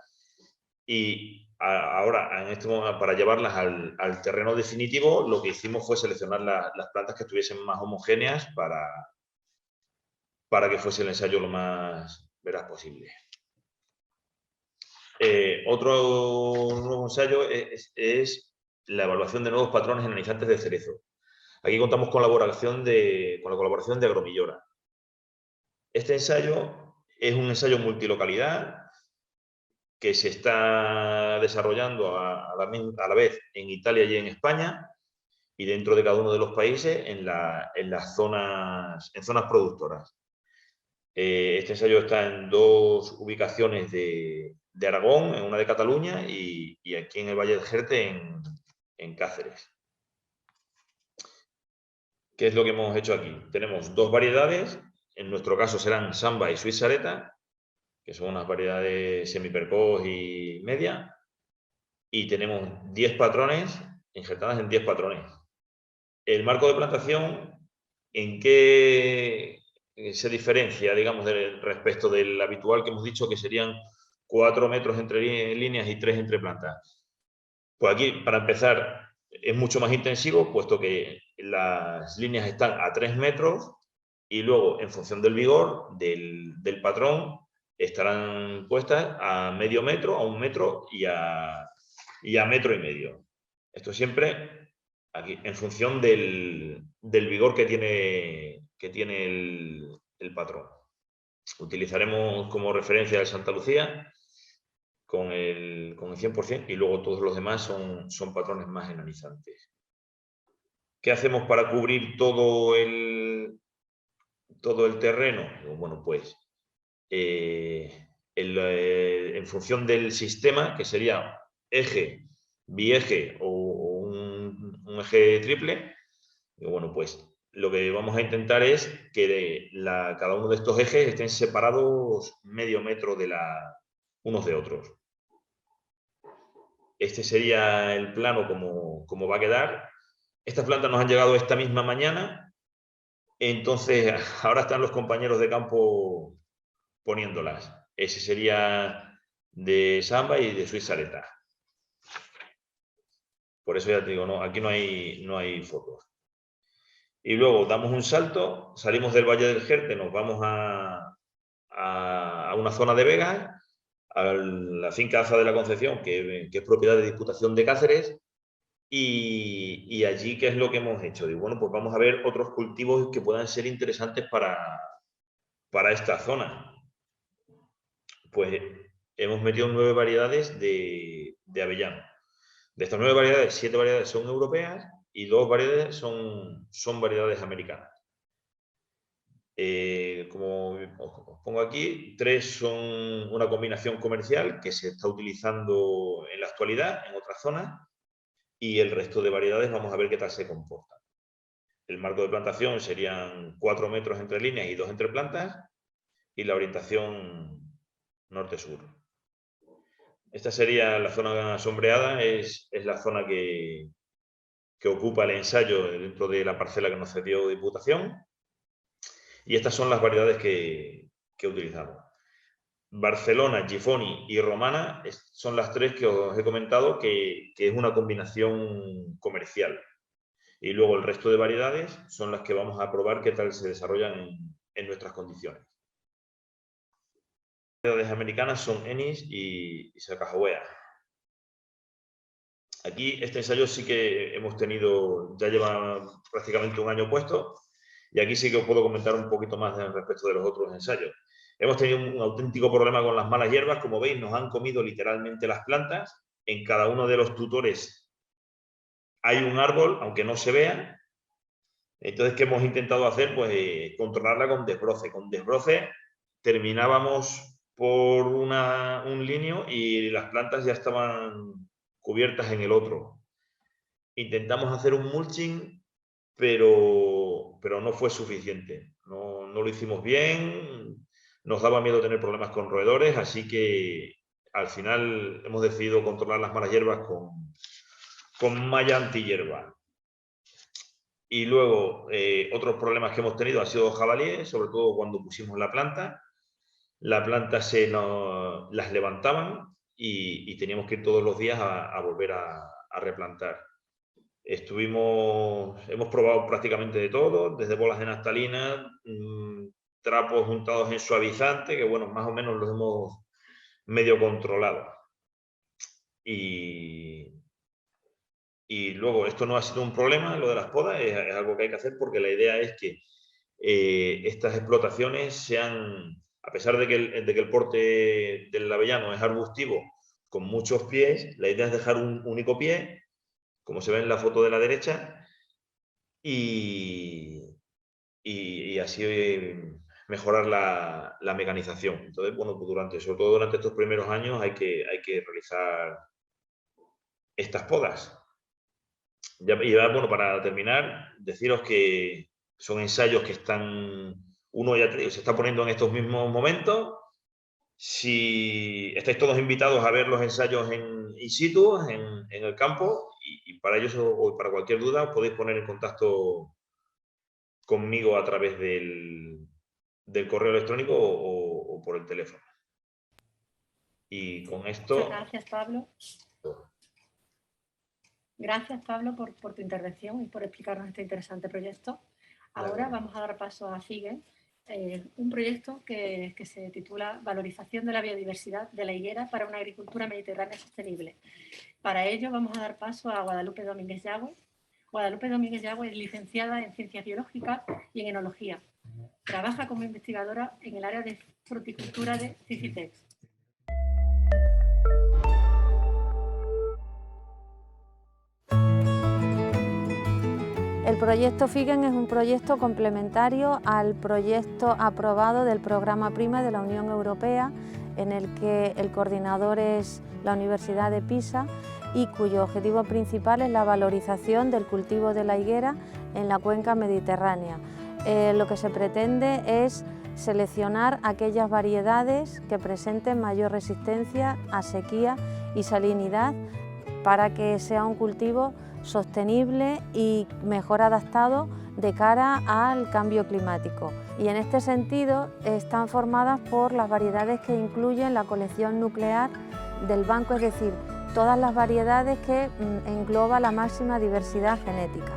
y ahora, en este momento, para llevarlas al terreno definitivo, lo que hicimos fue seleccionar las plantas que estuviesen más homogéneas para que fuese el ensayo lo más veraz posible. Otro nuevo ensayo es la evaluación de nuevos patrones analizantes de cerezo. Aquí contamos con la colaboración de Agromillora. Este ensayo es un ensayo multilocalidad que se está desarrollando a la vez en Italia y en España, y dentro de cada uno de los países en zonas productoras. Este ensayo está en 2 ubicaciones de Aragón, en una de Cataluña y aquí en el Valle del Jerte, en Cáceres. ¿Qué es lo que hemos hecho aquí? Tenemos 2 variedades, en nuestro caso serán Samba y Sweet Sareta, que son unas variedades semiprecoz y media, y tenemos 10 patrones injertadas en 10 patrones. El marco de plantación, ¿en qué se diferencia, digamos, respecto del habitual que hemos dicho que serían 4 metros entre líneas y 3 entre plantas? Pues aquí, para empezar, es mucho más intensivo, puesto que las líneas están a 3 metros y luego, en función del vigor del patrón, estarán puestas a medio metro, a 1 metro y a metro y medio. Esto siempre aquí, en función del vigor que tiene el patrón. Utilizaremos como referencia el Santa Lucía con el 100%, y luego todos los demás son patrones más enanizantes. ¿Qué hacemos para cubrir todo el terreno? Bueno, pues en función del sistema, que sería eje, bieje o un eje triple, bueno, pues lo que vamos a intentar es que cada uno de estos ejes estén separados medio metro unos de otros. Este sería el plano como va a quedar. Estas plantas nos han llegado esta misma mañana, entonces ahora están los compañeros de campo poniéndolas. Ese sería de Samba y de Sweet Sareta. Por eso ya te digo, aquí no hay fotos. Y luego damos un salto, salimos del Valle del Jerte, nos vamos a una zona de vegas, a la finca Aza de la Concepción, que es propiedad de Diputación de Cáceres, y allí, ¿qué es lo que hemos hecho? Digo, bueno, pues vamos a ver otros cultivos que puedan ser interesantes para esta zona. Pues hemos metido 9 variedades de avellano. De estas 9 variedades, 7 variedades son europeas y 2 variedades son variedades americanas. Como os pongo aquí, 3 son una combinación comercial que se está utilizando en la actualidad en otras zonas, y el resto de variedades vamos a ver qué tal se comportan. El marco de plantación serían 4 metros entre líneas y 2 entre plantas, y la orientación norte-sur. Esta sería la zona sombreada, es la zona que ocupa el ensayo dentro de la parcela que nos cedió Diputación, y estas son las variedades que utilizamos. Barcelona, Gifoni y Romana son las 3 que os he comentado, que es una combinación comercial. Y luego el resto de variedades son las que vamos a probar qué tal se desarrollan en nuestras condiciones. variedades americanas son Ennis y Sacagawea. Aquí este ensayo sí que hemos tenido, ya lleva prácticamente un año puesto, y aquí sí que os puedo comentar un poquito más respecto de los otros ensayos. Hemos tenido un auténtico problema con las malas hierbas. Como veis, nos han comido literalmente las plantas. En cada uno de los tutores hay un árbol, aunque no se vea. Entonces, ¿qué hemos intentado hacer? Pues controlarla con desbroce. Con desbroce terminábamos por un linio y las plantas ya estaban cubiertas en el otro. Intentamos hacer un mulching, pero no fue suficiente. No lo hicimos bien, nos daba miedo tener problemas con roedores, así que al final hemos decidido controlar las malas hierbas con malla antihierba. Y luego, otros problemas que hemos tenido han sido jabalíes, sobre todo cuando pusimos la planta. La planta las levantaban y teníamos que ir todos los días a volver a replantar. Hemos probado prácticamente de todo, desde bolas de naftalina, trapos untados en suavizante, que bueno, más o menos los hemos medio controlado. Y luego, esto no ha sido un problema, lo de las podas, es algo que hay que hacer, porque la idea es que estas explotaciones sean, a pesar de que el porte del avellano es arbustivo, con muchos pies, la idea es dejar un único pie, como se ve en la foto de la derecha, y así mejorar la mecanización. Entonces, bueno, pues sobre todo durante estos primeros años hay que realizar estas podas. Y bueno, para terminar, deciros que son ensayos que uno ya se está poniendo en estos mismos momentos. Si estáis todos invitados a ver los ensayos in situ, en el campo, y para ellos o para cualquier duda os podéis poner en contacto conmigo a través del correo electrónico o por el teléfono. Y con esto... Muchas gracias, Pablo. Gracias, Pablo, por tu intervención y por explicarnos este interesante proyecto. Ahora vamos a dar paso a FIGE, un proyecto que se titula Valorización de la biodiversidad de la higuera para una agricultura mediterránea sostenible. Para ello vamos a dar paso a Guadalupe Domínguez Yagüe. Guadalupe Domínguez Yagüe es licenciada en Ciencias Biológicas y en Enología. Trabaja como investigadora en el área de fruticultura de CICITEX. El proyecto FIGEN es un proyecto complementario al proyecto aprobado del Programa PRIMA de la Unión Europea, en el que el coordinador es la Universidad de Pisa y cuyo objetivo principal es la valorización del cultivo de la higuera en la cuenca mediterránea. Lo que se pretende es seleccionar aquellas variedades que presenten mayor resistencia a sequía y salinidad para que sea un cultivo sostenible y mejor adaptado de cara al cambio climático. Y en este sentido están formadas por las variedades que incluyen la colección nuclear del banco, es decir, todas las variedades que engloba la máxima diversidad genética.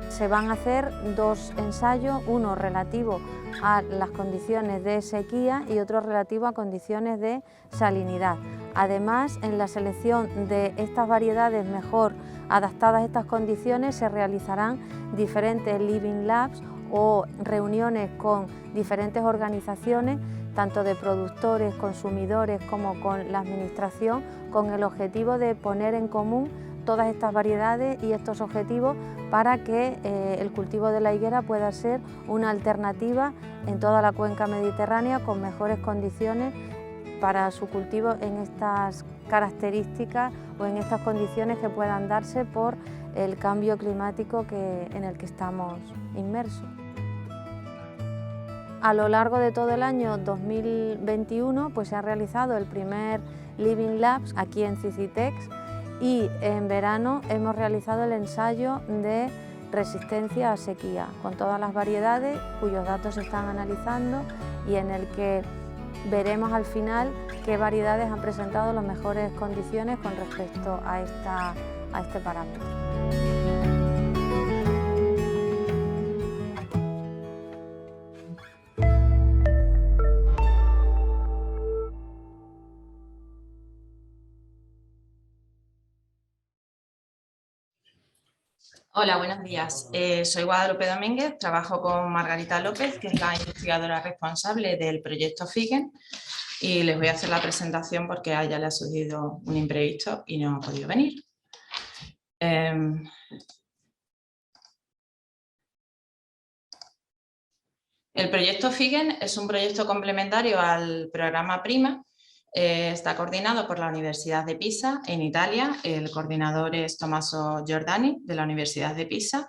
Se van a hacer dos ensayos, uno relativo a las condiciones de sequía y otro relativo a condiciones de salinidad. Además, en la selección de estas variedades mejor adaptadas a estas condiciones se realizarán diferentes Living Labs o reuniones con diferentes organizaciones, tanto de productores, consumidores como con la administración, con el objetivo de poner en común todas estas variedades y estos objetivos para que el cultivo de la higuera pueda ser una alternativa en toda la cuenca mediterránea con mejores condiciones para su cultivo en estas características o en estas condiciones que puedan darse por el cambio climático en el que estamos inmersos. A lo largo de todo el año 2021 pues se ha realizado el primer Living Labs aquí en CICITEX y en verano hemos realizado el ensayo de resistencia a sequía con todas las variedades cuyos datos se están analizando y en el que veremos al final qué variedades han presentado las mejores condiciones con respecto a este parámetro. Hola, buenos días. Soy Guadalupe Domínguez, trabajo con Margarita López, que es la investigadora responsable del proyecto FIGEN, y les voy a hacer la presentación porque a ella le ha surgido un imprevisto y no ha podido venir. El proyecto FIGEN es un proyecto complementario al programa PRIMA. Está coordinado por la Universidad de Pisa, en Italia. El coordinador es Tommaso Giordani, de la Universidad de Pisa,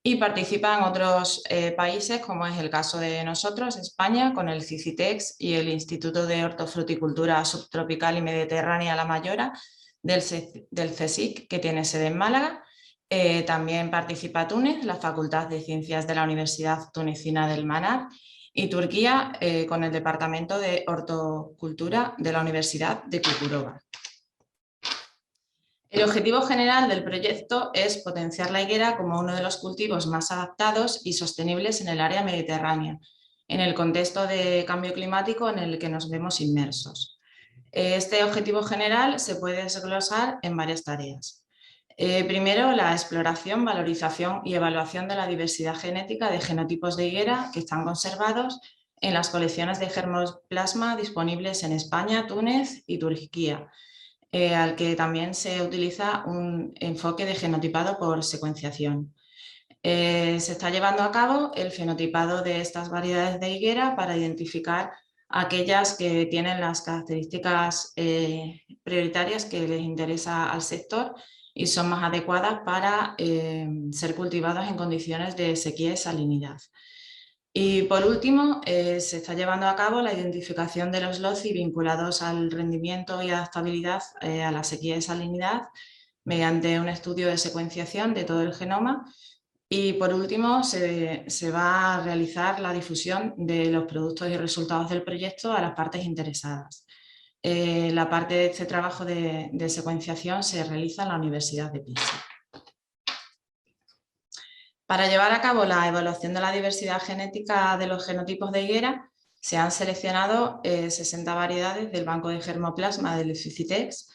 y participan otros países, como es el caso de nosotros, España, con el CICITEX y el Instituto de Hortofruticultura Subtropical y Mediterránea La Mayora del CSIC, que tiene sede en Málaga. También participa Túnez, la Facultad de Ciencias de la Universidad Tunecina del Manar, y Turquía con el Departamento de Hortocultura de la Universidad de Cukurova. El objetivo general del proyecto es potenciar la higuera como uno de los cultivos más adaptados y sostenibles en el área mediterránea, en el contexto de cambio climático en el que nos vemos inmersos. Este objetivo general se puede desglosar en varias tareas. Primero, la exploración, valorización y evaluación de la diversidad genética de genotipos de higuera que están conservados en las colecciones de germoplasma disponibles en España, Túnez y Turquía, al que también se utiliza un enfoque de genotipado por secuenciación. Se está llevando a cabo el fenotipado de estas variedades de higuera para identificar aquellas que tienen las características prioritarias que les interesa al sector y son más adecuadas para ser cultivadas en condiciones de sequía y salinidad. Y por último, se está llevando a cabo la identificación de los LOCI vinculados al rendimiento y adaptabilidad a la sequía y salinidad mediante un estudio de secuenciación de todo el genoma. Y por último, se va a realizar la difusión de los productos y resultados del proyecto a las partes interesadas. La parte de este trabajo de secuenciación se realiza en la Universidad de Pisa. Para llevar a cabo la evaluación de la diversidad genética de los genotipos de higuera, se han seleccionado 60 variedades del banco de germoplasma del CICITEX,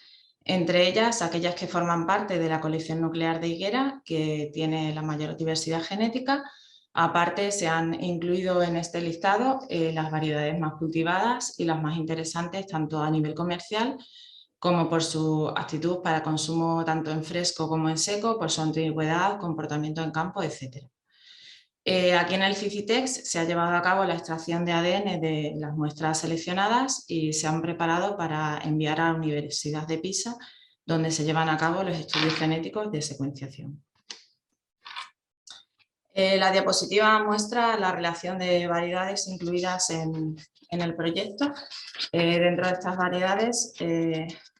entre ellas aquellas que forman parte de la colección nuclear de higuera, que tiene la mayor diversidad genética. Aparte, se han incluido en este listado las variedades más cultivadas y las más interesantes, tanto a nivel comercial como por su actitud para consumo tanto en fresco como en seco, por su antigüedad, comportamiento en campo, etc. Aquí en el CICITEX se ha llevado a cabo la extracción de ADN de las muestras seleccionadas y se han preparado para enviar a la Universidad de Pisa, donde se llevan a cabo los estudios genéticos de secuenciación. La diapositiva muestra la relación de variedades incluidas en el proyecto. Dentro de estas variedades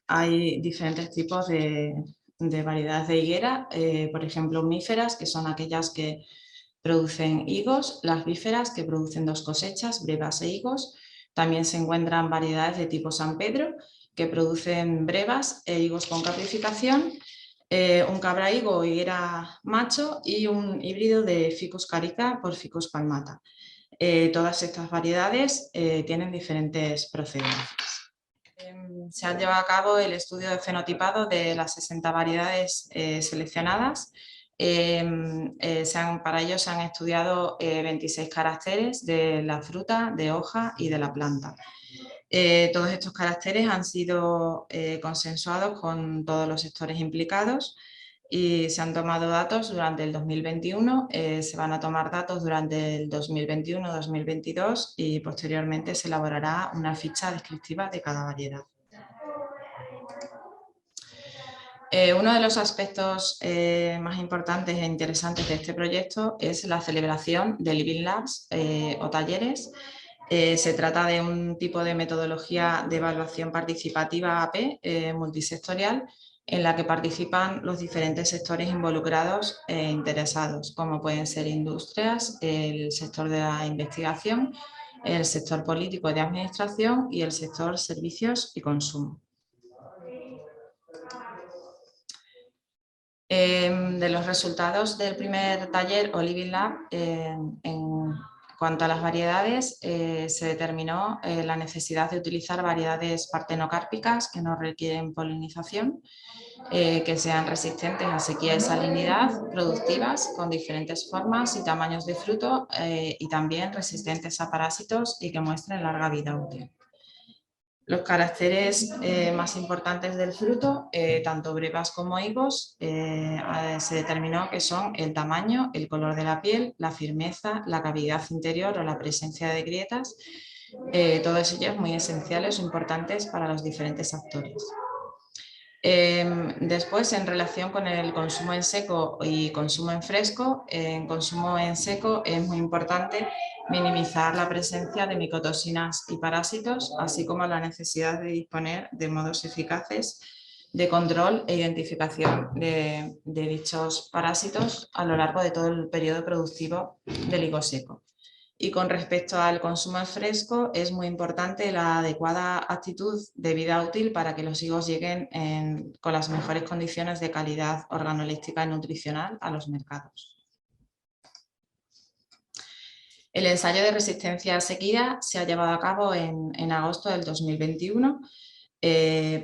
hay diferentes tipos de variedades de higuera, por ejemplo, omníferas, que son aquellas que producen higos, las bíferas, que producen 2 cosechas, brevas e higos. También se encuentran variedades de tipo San Pedro, que producen brevas e higos con caprificación, un cabra higo o higuera macho y un híbrido de Ficus carica por Ficus palmata. Todas estas variedades tienen diferentes procedencias. Se han llevado a cabo el estudio de fenotipado de las 60 variedades seleccionadas. Para ello se han estudiado 26 caracteres de la fruta, de hoja y de la planta. Todos estos caracteres han sido consensuados con todos los sectores implicados y se han tomado datos durante el 2021, se van a tomar datos durante el 2021-2022 y posteriormente se elaborará una ficha descriptiva de cada variedad. Uno de los aspectos más importantes e interesantes de este proyecto es la celebración de Living Labs o talleres. Se trata de un tipo de metodología de evaluación participativa AP multisectorial en la que participan los diferentes sectores involucrados e interesados, como pueden ser industrias, el sector de la investigación, el sector político de administración y el sector servicios y consumo. De los resultados del primer taller o Living Lab, cuanto a las variedades, se determinó la necesidad de utilizar variedades partenocárpicas que no requieren polinización, que sean resistentes a sequía y salinidad, productivas, con diferentes formas y tamaños de fruto y también resistentes a parásitos y que muestren larga vida útil. Los caracteres más importantes del fruto, tanto brevas como higos, se determinó que son el tamaño, el color de la piel, la firmeza, la cavidad interior o la presencia de grietas, todos ellos muy esenciales o importantes para los diferentes actores. Después, en relación con el consumo en seco y consumo en fresco, en consumo en seco es muy importante minimizar la presencia de micotoxinas y parásitos, así como la necesidad de disponer de modos eficaces de control e identificación de dichos parásitos a lo largo de todo el periodo productivo del higo seco. Y con respecto al consumo en fresco, es muy importante la adecuada actitud de vida útil para que los higos lleguen con las mejores condiciones de calidad organoléptica y nutricional a los mercados. El ensayo de resistencia a sequía se ha llevado a cabo en agosto del 2021.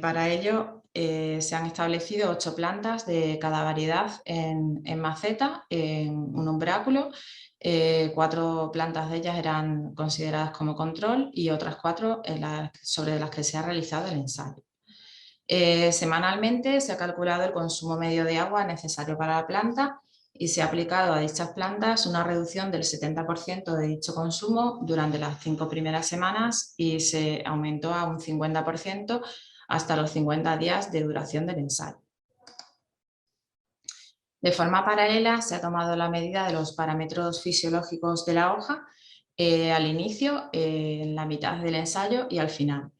Para ello se han establecido 8 plantas de cada variedad en maceta, en un umbráculo. 4 plantas de ellas eran consideradas como control y otras 4 sobre las que se ha realizado el ensayo. Semanalmente se ha calculado el consumo medio de agua necesario para la planta y se ha aplicado a dichas plantas una reducción del 70% de dicho consumo durante las 5 primeras semanas y se aumentó a un 50% hasta los 50 días de duración del ensayo. De forma paralela se ha tomado la medida de los parámetros fisiológicos de la hoja al inicio, en la mitad del ensayo y al final.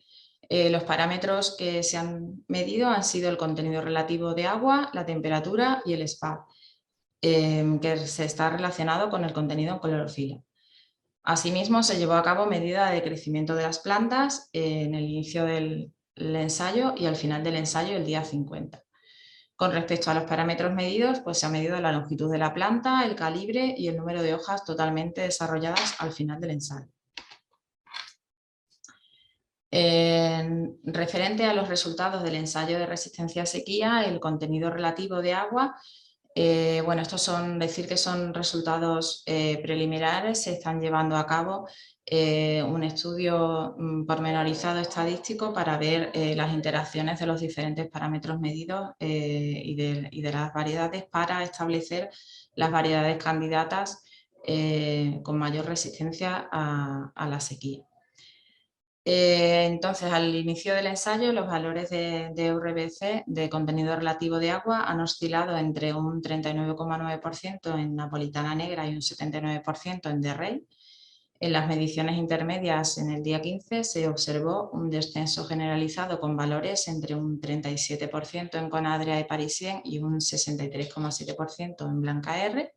Los parámetros que se han medido han sido el contenido relativo de agua, la temperatura y el SPAD, que se está relacionado con el contenido en clorofila. Asimismo, se llevó a cabo medida de crecimiento de las plantas en el inicio del ensayo y al final del ensayo, el día 50. Con respecto a los parámetros medidos, pues se ha medido la longitud de la planta, el calibre y el número de hojas totalmente desarrolladas al final del ensayo. Referente a los resultados del ensayo de resistencia a sequía, el contenido relativo de agua, bueno, estos son resultados preliminares. Se están llevando a cabo un estudio pormenorizado estadístico para ver las interacciones de los diferentes parámetros medidos y de las variedades para establecer las variedades candidatas con mayor resistencia a la sequía. Entonces, al inicio del ensayo, los valores de URBC de contenido relativo de agua han oscilado entre un 39,9% en napolitana negra y un 79% en de Rey. En las mediciones intermedias, en el día 15, se observó un descenso generalizado con valores entre un 37% en Conadria y Parisien y un 63,7% en Blanca R.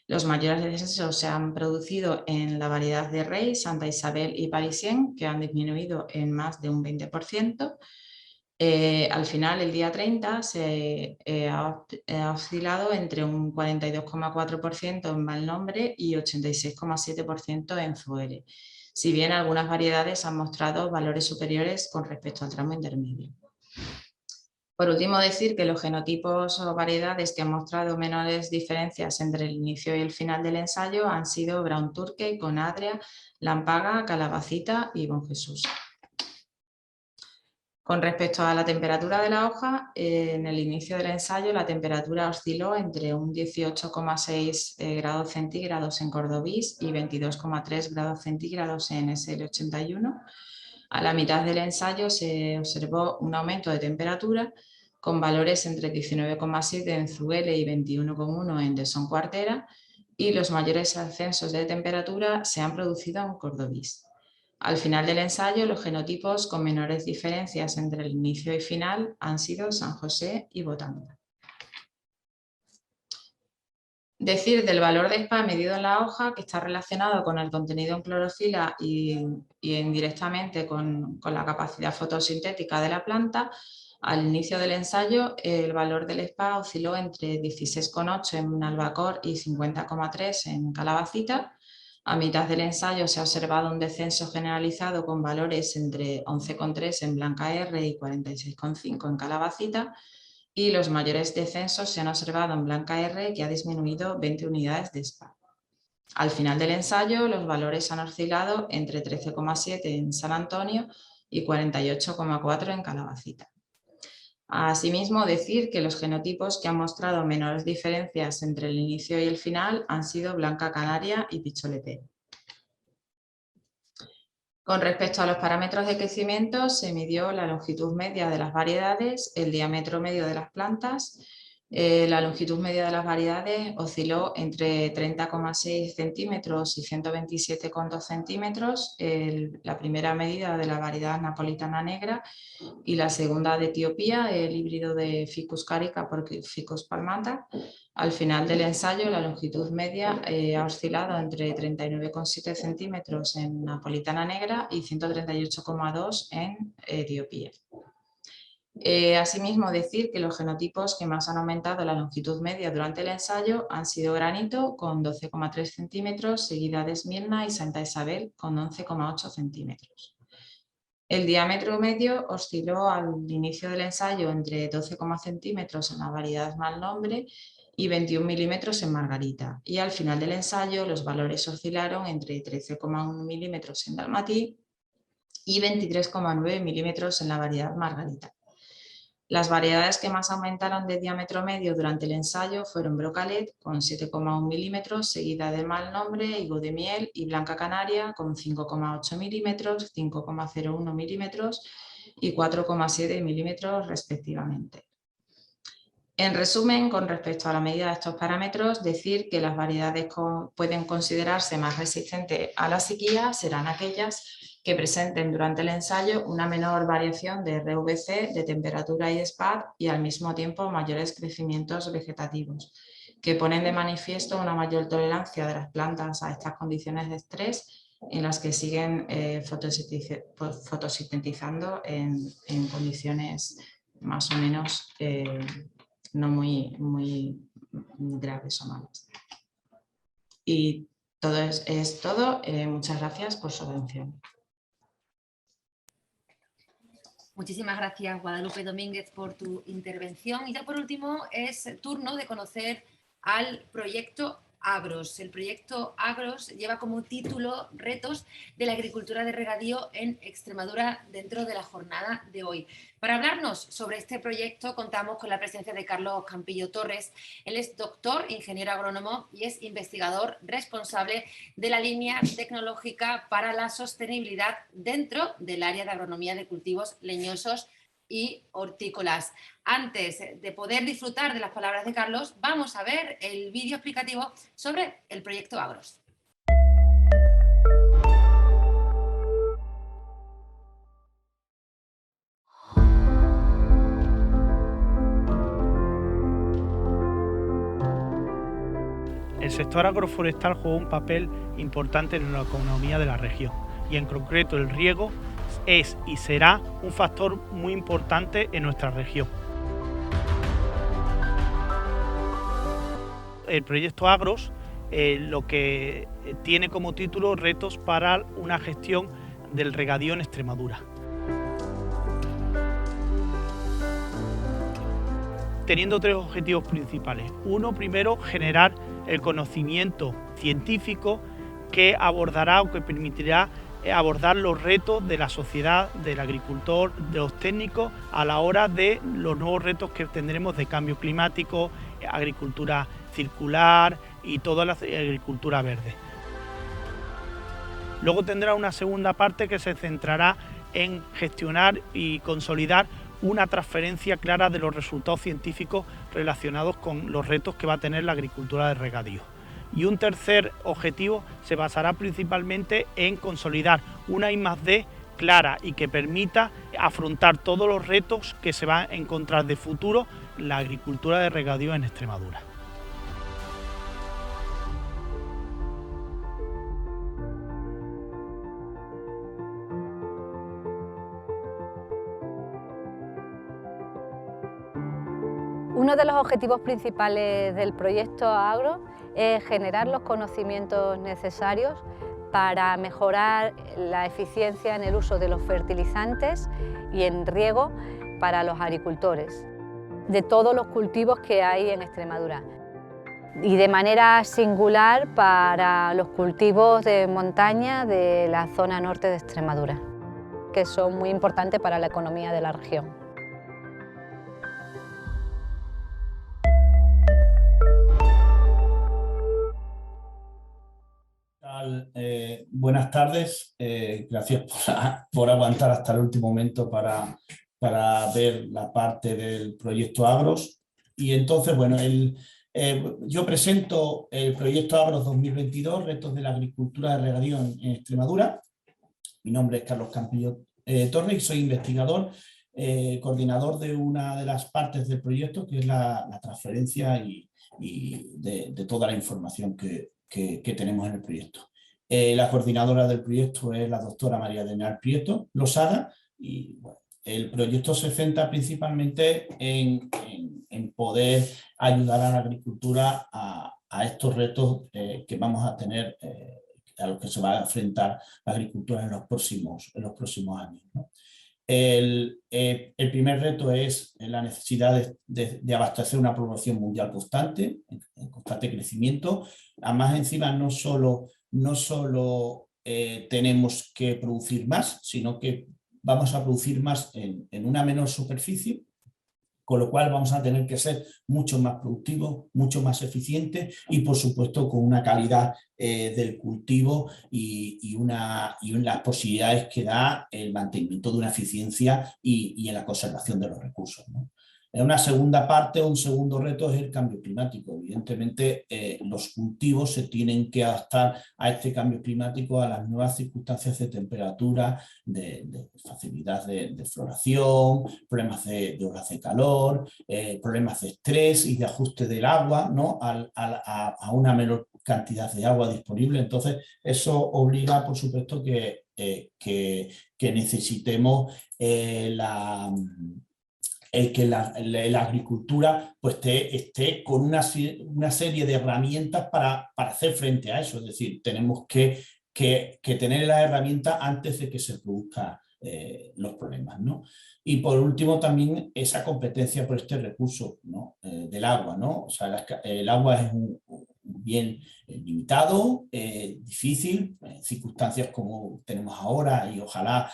Los mayores descensos se han producido en la variedad de Rey, Santa Isabel y Parisien, que han disminuido en más de un 20%. Al final, el día 30, se ha oscilado entre un 42,4% en Malnombre y 86,7% en Zoere, si bien algunas variedades han mostrado valores superiores con respecto al tramo intermedio. Por último, decir que los genotipos o variedades que han mostrado menores diferencias entre el inicio y el final del ensayo han sido Brown Turkey, Conadria, Lampaga, Calabacita y Bonjesús. Con respecto a la temperatura de la hoja, en el inicio del ensayo la temperatura osciló entre un 18,6 grados centígrados en Cordovís y 22,3 grados centígrados en SL81. A la mitad del ensayo se observó un aumento de temperatura con valores entre 19,7 en Zuele y 21,1 en Desson Cuartera, y los mayores ascensos de temperatura se han producido en Cordovís. Al final del ensayo, los genotipos con menores diferencias entre el inicio y final han sido San José y Botánica. Decir del valor de SPA medido en la hoja, que está relacionado con el contenido en clorofila y indirectamente con la capacidad fotosintética de la planta. Al inicio del ensayo, el valor del SPA osciló entre 16,8 en Albacor y 50,3 en Calabacita. A mitad del ensayo se ha observado un descenso generalizado con valores entre 11,3 en Blanca R y 46,5 en Calabacita, y los mayores descensos se han observado en Blanca R, que ha disminuido 20 unidades de SPAD. Al final del ensayo, los valores han oscilado entre 13,7 en San Antonio y 48,4 en Calabacita. Asimismo, decir que los genotipos que han mostrado menores diferencias entre el inicio y el final han sido Blanca Canaria y Picholetero. Con respecto a los parámetros de crecimiento, se midió la longitud media de las variedades, el diámetro medio de las plantas. La longitud media de las variedades osciló entre 30,6 centímetros y 127,2 centímetros, la primera medida de la variedad napolitana negra y la segunda de Etiopía, el híbrido de Ficus carica por Ficus palmata. Al final del ensayo, la longitud media ha oscilado entre 39,7 centímetros en napolitana negra y 138,2 en Etiopía. Asimismo, decir que los genotipos que más han aumentado la longitud media durante el ensayo han sido Granito con 12,3 centímetros, seguida de Esmirna y Santa Isabel con 11,8 centímetros. El diámetro medio osciló al inicio del ensayo entre 12, centímetros en la variedad Malnombre y 21 milímetros en Margarita, y al final del ensayo los valores oscilaron entre 13,1 milímetros en Dalmatí y 23,9 milímetros en la variedad Margarita. Las variedades que más aumentaron de diámetro medio durante el ensayo fueron Brocalet con 7,1 milímetros, seguida de Malnombre, Higo de Miel y Blanca Canaria con 5,8 milímetros, 5,01 milímetros y 4,7 milímetros respectivamente. En resumen, con respecto a la medida de estos parámetros, decir que las variedades pueden considerarse más resistentes a la sequía serán aquellas que presenten durante el ensayo una menor variación de RVC, de temperatura y de SPAD y al mismo tiempo mayores crecimientos vegetativos, que ponen de manifiesto una mayor tolerancia de las plantas a estas condiciones de estrés en las que siguen fotosintetizando en condiciones más o menos no muy graves o malas. Y todo es todo. Muchas gracias por su atención. Muchísimas gracias, Guadalupe Domínguez, por tu intervención. Y ya por último es turno de conocer al proyecto Agros. El proyecto Agros lleva como título Retos de la agricultura de regadío en Extremadura dentro de la jornada de hoy. Para hablarnos sobre este proyecto contamos con la presencia de Carlos Campillo Torres. Él es doctor, ingeniero agrónomo y es investigador responsable de la línea tecnológica para la sostenibilidad dentro del área de agronomía de cultivos leñosos y hortícolas. Antes de poder disfrutar de las palabras de Carlos, vamos a ver el vídeo explicativo sobre el proyecto Agros. El sector agroforestal juega un papel importante en la economía de la región y en concreto el riego es y será un factor muy importante en nuestra región. El proyecto Agros lo que tiene como título Retos para una gestión del regadío en Extremadura. Teniendo tres objetivos principales. Uno, primero, generar el conocimiento científico que abordará o que permitirá abordar los retos de la sociedad, del agricultor, de los técnicos a la hora de los nuevos retos que tendremos de cambio climático, agricultura circular y toda la agricultura verde. Luego tendrá una segunda parte que se centrará en gestionar y consolidar una transferencia clara de los resultados científicos relacionados con los retos que va a tener la agricultura de regadío. Y un tercer objetivo se basará principalmente en consolidar una I+D clara y que permita afrontar todos los retos que se van a encontrar de futuro la agricultura de regadío en Extremadura. Uno Uno de los objetivos principales del proyecto Agro es generar los conocimientos necesarios para mejorar la eficiencia en el uso de los fertilizantes y en riego para los agricultores de todos los cultivos que hay en Extremadura, y de manera singular para los cultivos de montaña de la zona norte de Extremadura, que son muy importantes para la economía de la región. Buenas tardes, gracias por aguantar hasta el último momento para ver la parte del proyecto Agros. Y entonces, bueno, yo presento el proyecto Agros 2022, retos de la agricultura de regadío en Extremadura. Mi nombre es Carlos Campillo Torres y soy investigador, coordinador de una de las partes del proyecto, que es la transferencia y de toda la información que tenemos en el proyecto. La coordinadora del proyecto es la doctora María Denar Prieto Losada, y bueno, el proyecto se centra principalmente en poder ayudar a la agricultura a estos retos que vamos a tener, a los que se va a enfrentar la agricultura en los próximos años, ¿no? El primer reto es la necesidad de abastecer una población mundial constante, en constante crecimiento. Además, encima, no solo tenemos que producir más, sino que vamos a producir más en una menor superficie, con lo cual vamos a tener que ser mucho más productivos, mucho más eficientes y, por supuesto, con una calidad del cultivo y las posibilidades que da el mantenimiento de una eficiencia y en la conservación de los recursos, ¿no? En una segunda parte, un segundo reto es el cambio climático. Evidentemente, los cultivos se tienen que adaptar a este cambio climático, a las nuevas circunstancias de temperatura, de facilidad de floración, problemas de horas de calor, problemas de estrés y de ajuste del agua, ¿no? a una menor cantidad de agua disponible. Entonces, eso obliga, por supuesto, que necesitemos que la agricultura pues, esté con una serie de herramientas para hacer frente a eso. Es decir, tenemos que tener las herramientas antes de que se produzcan los problemas, ¿no? Y por último, también esa competencia por este recurso, ¿no? Del agua, ¿no? O sea, el agua es un bien limitado, difícil, circunstancias como tenemos ahora, y ojalá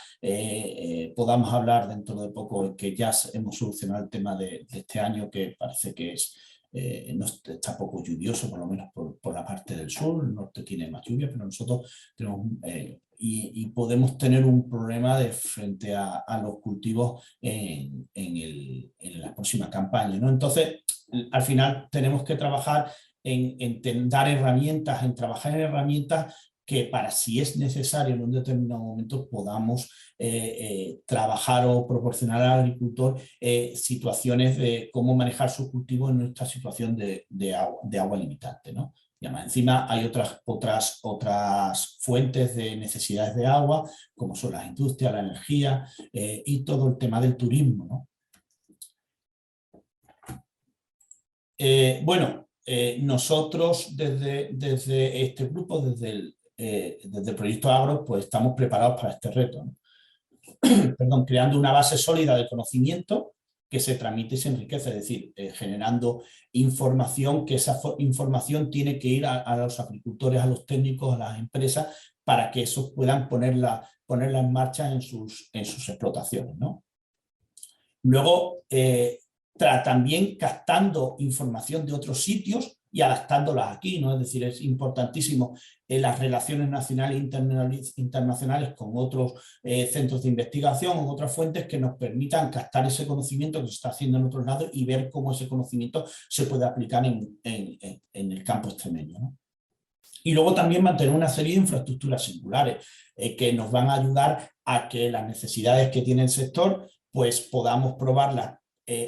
podamos hablar dentro de poco que ya hemos solucionado el tema de este año, que parece que no está poco lluvioso, por lo menos por la parte del sur. El norte tiene más lluvia, pero nosotros tenemos y podemos tener un problema frente a los cultivos en la próxima campaña, ¿no? Entonces, al final tenemos que trabajar en dar herramientas, en trabajar en herramientas que, para si es necesario en un determinado momento, podamos trabajar o proporcionar al agricultor situaciones de cómo manejar su cultivo en esta situación de agua limitante, ¿no? Y además, encima hay otras fuentes de necesidades de agua, como son las industrias, la energía y todo el tema del turismo, ¿no? Nosotros desde este grupo, desde el proyecto Agro, pues estamos preparados para este reto, ¿no? Perdón, creando una base sólida de conocimiento que se transmite y se enriquece, es decir, generando información, que esa información tiene que ir a los agricultores, a los técnicos, a las empresas, para que esos puedan ponerla en marcha en sus explotaciones, ¿no? Luego, también captando información de otros sitios y adaptándolas aquí, ¿no? Es decir, es importantísimo las relaciones nacionales e internacionales con otros centros de investigación o otras fuentes que nos permitan captar ese conocimiento que se está haciendo en otros lados y ver cómo ese conocimiento se puede aplicar en el campo extremeño, ¿no? Y luego también mantener una serie de infraestructuras singulares que nos van a ayudar a que las necesidades que tiene el sector pues podamos probarlas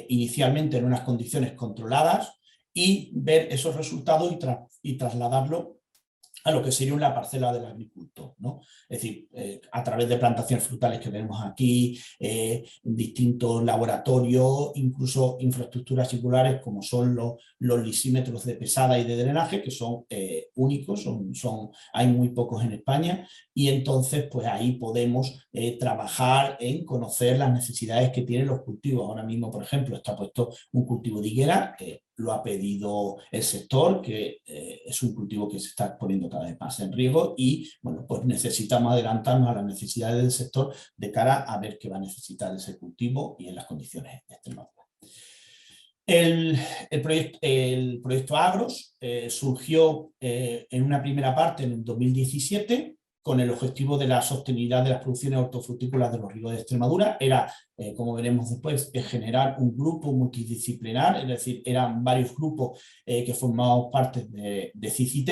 inicialmente en unas condiciones controladas y ver esos resultados y trasladarlo a lo que sería una parcela del agricultor, ¿no? Es decir, a través de plantaciones frutales que tenemos aquí, distintos laboratorios, incluso infraestructuras circulares como son los lisímetros de pesada y de drenaje, que son únicos, hay muy pocos en España, y entonces pues ahí podemos trabajar en conocer las necesidades que tienen los cultivos. Ahora mismo, por ejemplo, está puesto un cultivo de higuera, lo ha pedido el sector, que es un cultivo que se está poniendo cada vez más en riesgo y bueno, pues necesitamos adelantarnos a las necesidades del sector de cara a ver qué va a necesitar ese cultivo y en las condiciones extremas. El proyecto Agros surgió en una primera parte en el 2017 con el objetivo de la sostenibilidad de las producciones hortofrutícolas de los ríos de Extremadura. Era, como veremos después, generar un grupo multidisciplinar, es decir, eran varios grupos que formábamos parte de CICIT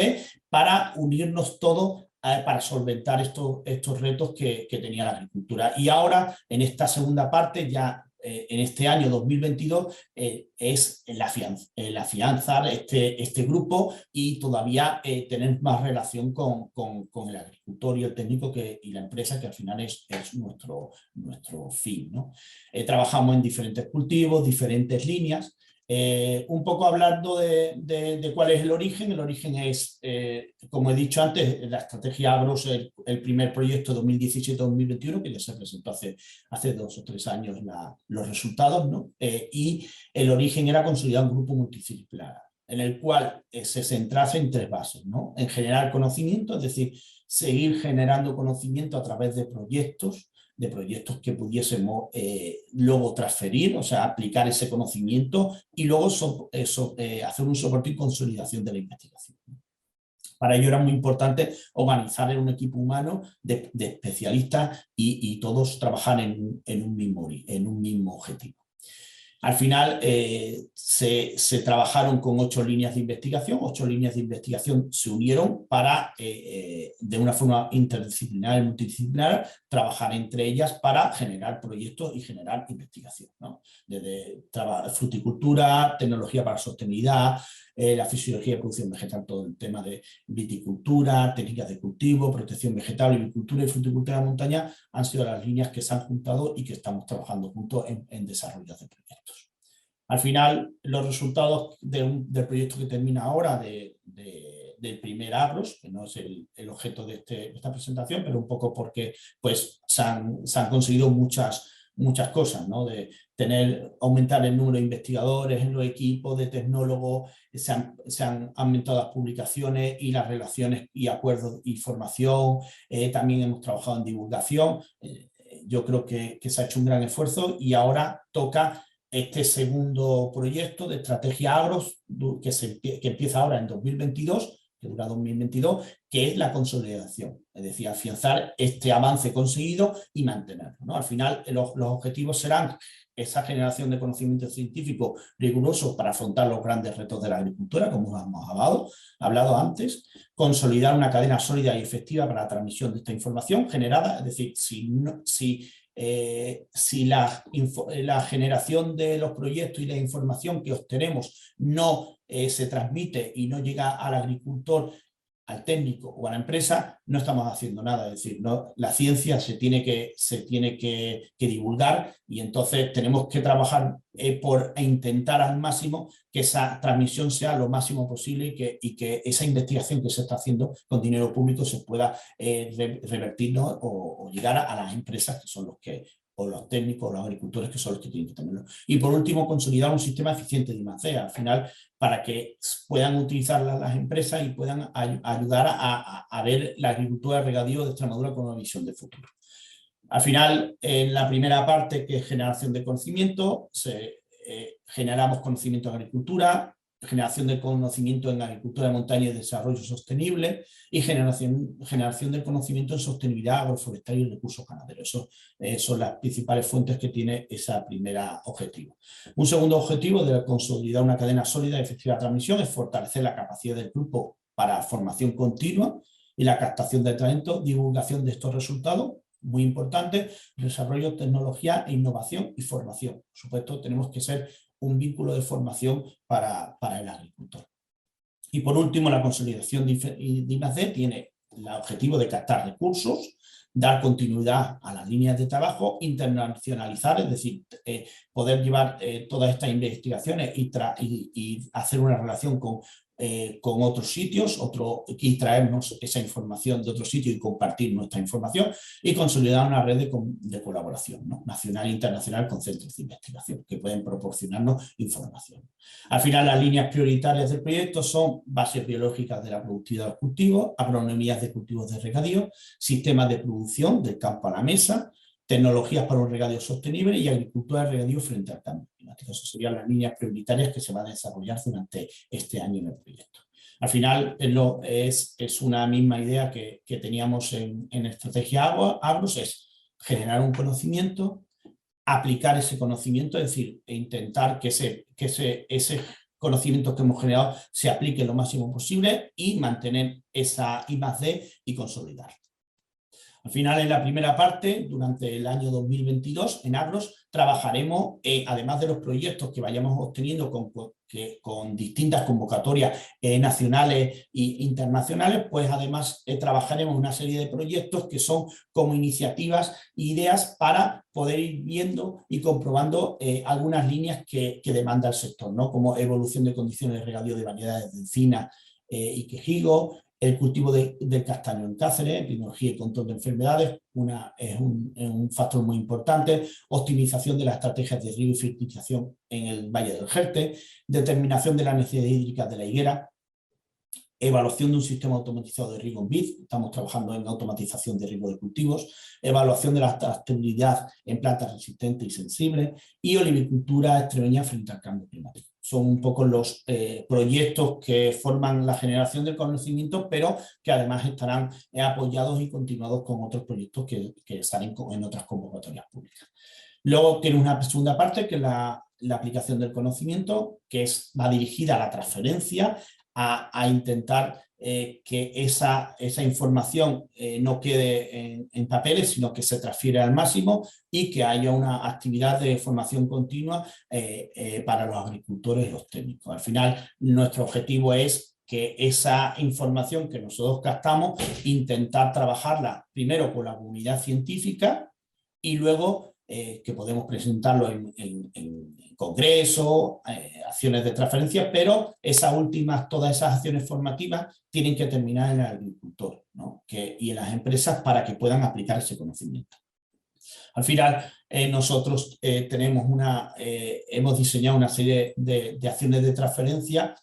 para unirnos todos para solventar estos retos que tenía la agricultura. Y ahora, en esta segunda parte, ya en este año 2022 es el afianzar este grupo y todavía tener más relación con el agricultor y el técnico y la empresa, que al final es nuestro fin, ¿no? Trabajamos en diferentes cultivos, diferentes líneas. Un poco hablando de cuál es el origen. El origen es, como he dicho antes, la estrategia Agros, el primer proyecto 2017-2021, que ya se presentó hace 2 o 3 años los resultados, ¿no? Y el origen era consolidar un grupo multidisciplinar, en el cual se centrase en 3 bases, ¿no? En generar conocimiento, es decir, seguir generando conocimiento a través de proyectos que pudiésemos luego transferir, o sea, aplicar ese conocimiento y luego hacer un soporte y consolidación de la investigación. Para ello era muy importante organizar en un equipo humano de especialistas y todos trabajar en un mismo objetivo. Al final se trabajaron con 8 líneas de investigación. 8 líneas de investigación se unieron para, de una forma interdisciplinar y multidisciplinar, trabajar entre ellas para generar proyectos y generar investigación, ¿no? Desde fruticultura, tecnología para sostenibilidad, la fisiología de producción vegetal, todo el tema de viticultura, técnicas de cultivo, protección vegetal, avicultura y fruticultura de montaña han sido las líneas que se han juntado y que estamos trabajando juntos en desarrollo de proyectos. Al final, los resultados del proyecto que termina ahora, del primer Agros, que no es el objeto de esta presentación, pero un poco porque pues, se han conseguido muchas cosas, ¿no? De aumentar el número de investigadores en los equipos, de tecnólogos, se han aumentado las publicaciones y las relaciones y acuerdos y formación, también hemos trabajado en divulgación. Yo creo que se ha hecho un gran esfuerzo y ahora toca este segundo proyecto de estrategia Agros que empieza ahora en 2022, que dura 2022, que es la consolidación, es decir, afianzar este avance conseguido y mantenerlo, ¿no? Al final los objetivos serán esa generación de conocimiento científico riguroso para afrontar los grandes retos de la agricultura, como hemos hablado antes, consolidar una cadena sólida y efectiva para la transmisión de esta información generada, es decir, si la generación de los proyectos y la información que obtenemos no se transmite y no llega al agricultor, al técnico o a la empresa, no estamos haciendo nada. Es decir, la ciencia se tiene que divulgar y entonces tenemos que trabajar por intentar al máximo que esa transmisión sea lo máximo posible y que esa investigación que se está haciendo con dinero público se pueda revertir, ¿no? o llegar a las empresas que son o los técnicos o los agricultores que son los que tienen que tenerlo. Y por último, consolidar un sistema eficiente de I+D, al final, para que puedan utilizarla las empresas y puedan ayudar a ver la agricultura de regadío de Extremadura con una visión de futuro. Al final, en la primera parte, que es generación de conocimiento, generamos conocimiento en agricultura, generación de conocimiento en agricultura de montaña y desarrollo sostenible y generación de conocimiento en sostenibilidad agroforestal y recursos ganaderos. Esas son las principales fuentes que tiene ese primer objetivo. Un segundo objetivo de consolidar una cadena sólida y efectiva de transmisión es fortalecer la capacidad del grupo para formación continua y la captación de talento, divulgación de estos resultados, muy importante, desarrollo, tecnología, innovación y formación. Por supuesto, tenemos que ser un vínculo de formación para el agricultor. Y por último, la consolidación de I+D tiene el objetivo de captar recursos, dar continuidad a las líneas de trabajo, internacionalizar, es decir, poder llevar todas estas investigaciones y hacer una relación con otros sitios y traernos esa información de otros sitios y compartir nuestra información, y consolidar una red de colaboración, ¿no?, nacional e internacional con centros de investigación que pueden proporcionarnos información. Al final, las líneas prioritarias del proyecto son bases biológicas de la productividad de los cultivos, agronomías de cultivos de regadío, sistemas de producción del campo a la mesa, tecnologías para un regadío sostenible y agricultura de regadío frente al cambio climático. Esas serían las líneas prioritarias que se van a desarrollar durante este año en el proyecto. Al final es una misma idea que teníamos en Estrategia Agros, es generar un conocimiento, aplicar ese conocimiento, es decir, intentar que ese conocimiento que hemos generado se aplique lo máximo posible y mantener esa I+D y consolidar. Al final, en la primera parte, durante el año 2022, en Agros, trabajaremos, además de los proyectos que vayamos obteniendo con distintas convocatorias nacionales e internacionales, pues además trabajaremos una serie de proyectos que son como iniciativas e ideas para poder ir viendo y comprobando algunas líneas que demanda el sector, ¿no?, como evolución de condiciones de regadío de variedades de encina y quejigo, el cultivo del castaño en Cáceres, epidemiología y control de enfermedades, es un factor muy importante, optimización de las estrategias de riego y fertilización en el Valle del Jerte, determinación de las necesidades hídricas de la higuera, evaluación de un sistema automatizado de riego en vid, estamos trabajando en automatización de riego de cultivos, evaluación de la tractabilidad en plantas resistentes y sensibles, y olivicultura extremeña frente al cambio climático. Son un poco los proyectos que forman la generación del conocimiento, pero que además estarán apoyados y continuados con otros proyectos que están en otras convocatorias públicas. Luego tiene una segunda parte, que es la aplicación del conocimiento, que va dirigida a la transferencia, a intentar que esa información no quede en papeles, sino que se transfiere al máximo y que haya una actividad de formación continua para los agricultores y los técnicos. Al final, nuestro objetivo es que esa información que nosotros captamos, intentar trabajarla primero con la comunidad científica y luego que podemos presentarlo en congresos, acciones de transferencia, pero todas esas acciones formativas tienen que terminar en el agricultor, ¿no?, y en las empresas para que puedan aplicar ese conocimiento. Al final, nosotros hemos diseñado una serie de acciones de transferencia,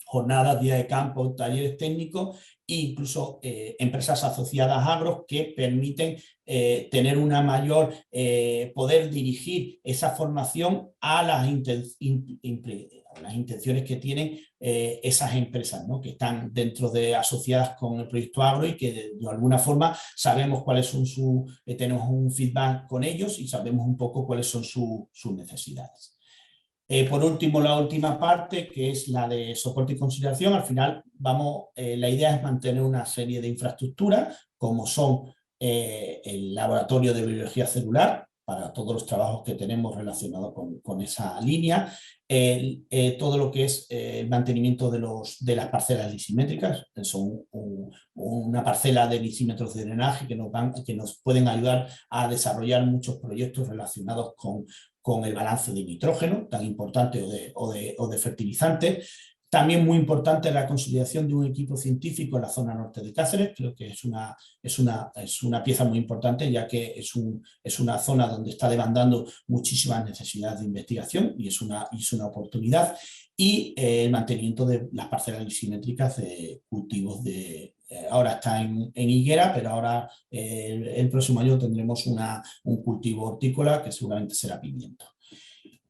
jornadas, días de campo, talleres técnicos e incluso empresas asociadas a Agros que permiten tener una mayor poder dirigir esa formación a las intenciones que tienen esas empresas, ¿no?, que están asociadas con el proyecto Agro y que de alguna forma sabemos cuáles son tenemos un feedback con ellos y sabemos un poco cuáles son sus necesidades. Por último, la última parte, que es la de soporte y consideración. Al final, la idea es mantener una serie de infraestructuras, como son el laboratorio de biología celular, para todos los trabajos que tenemos relacionados con esa línea, todo lo que es el mantenimiento de las parcelas lisimétricas, que son una parcela de lisímetros de drenaje que nos pueden ayudar a desarrollar muchos proyectos relacionados con el balance de nitrógeno, tan importante, o de fertilizantes. También muy importante la consolidación de un equipo científico en la zona norte de Cáceres. Creo que es una pieza muy importante, ya que es una zona donde está demandando muchísimas necesidades de investigación y es una oportunidad. Y el mantenimiento de las parcelas lisimétricas de cultivos ahora está en higuera, pero ahora el próximo año tendremos un cultivo hortícola que seguramente será pimiento.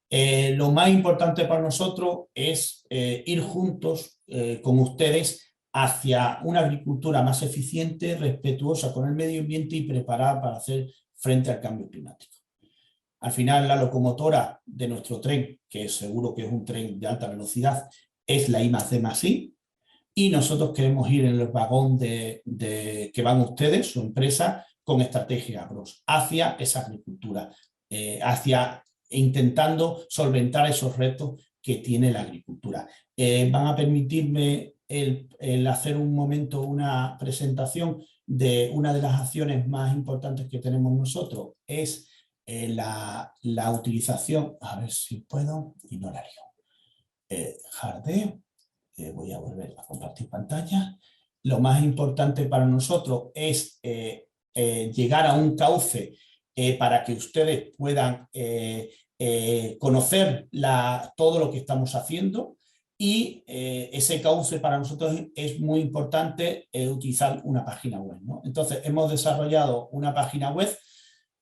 Lo más importante para nosotros es ir juntos con ustedes hacia una agricultura más eficiente, respetuosa con el medio ambiente y preparada para hacer frente al cambio climático. Al final, la locomotora de nuestro tren, que seguro que es un tren de alta velocidad, es la I+D+I, y nosotros queremos ir en el vagón que van ustedes, su empresa, con Estrategia Agros, hacia esa agricultura, intentando solventar esos retos que tiene la agricultura. Van a permitirme el hacer un momento una presentación de una de las acciones más importantes que tenemos nosotros, es la utilización, a ver si puedo, y no la lío, Jardé, voy a volver a compartir pantalla. Lo más importante para nosotros es llegar a un cauce para que ustedes puedan conocer todo lo que estamos haciendo, y ese cauce para nosotros es muy importante utilizar una página web, ¿no? Entonces hemos desarrollado una página web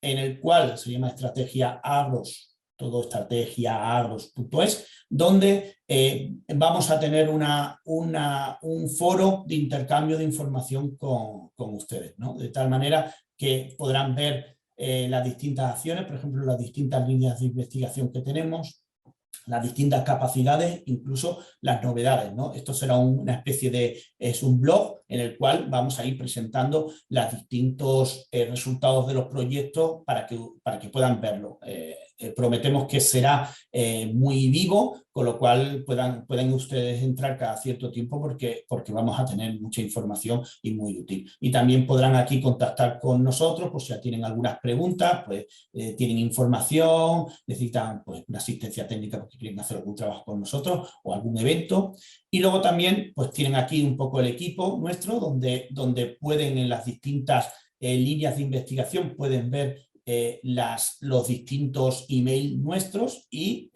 en el cual se llama Estrategia Agros, todo estrategiaagros.es, donde vamos a tener un foro de intercambio de información con ustedes, ¿no? De tal manera que podrán ver las distintas acciones, por ejemplo, las distintas líneas de investigación que tenemos, las distintas capacidades, incluso las novedades, ¿no? Esto será una especie de, es un blog en el cual vamos a ir presentando los distintos resultados de los proyectos para que puedan verlo. Prometemos que será muy vivo, con lo cual pueden ustedes entrar cada cierto tiempo porque vamos a tener mucha información y muy útil. Y también podrán aquí contactar con nosotros, pues si ya tienen algunas preguntas, pues tienen información, necesitan pues una asistencia técnica porque quieren hacer algún trabajo con nosotros o algún evento. Y luego también pues tienen aquí un poco el equipo nuestro, donde pueden en las distintas líneas de investigación pueden ver los distintos emails nuestros y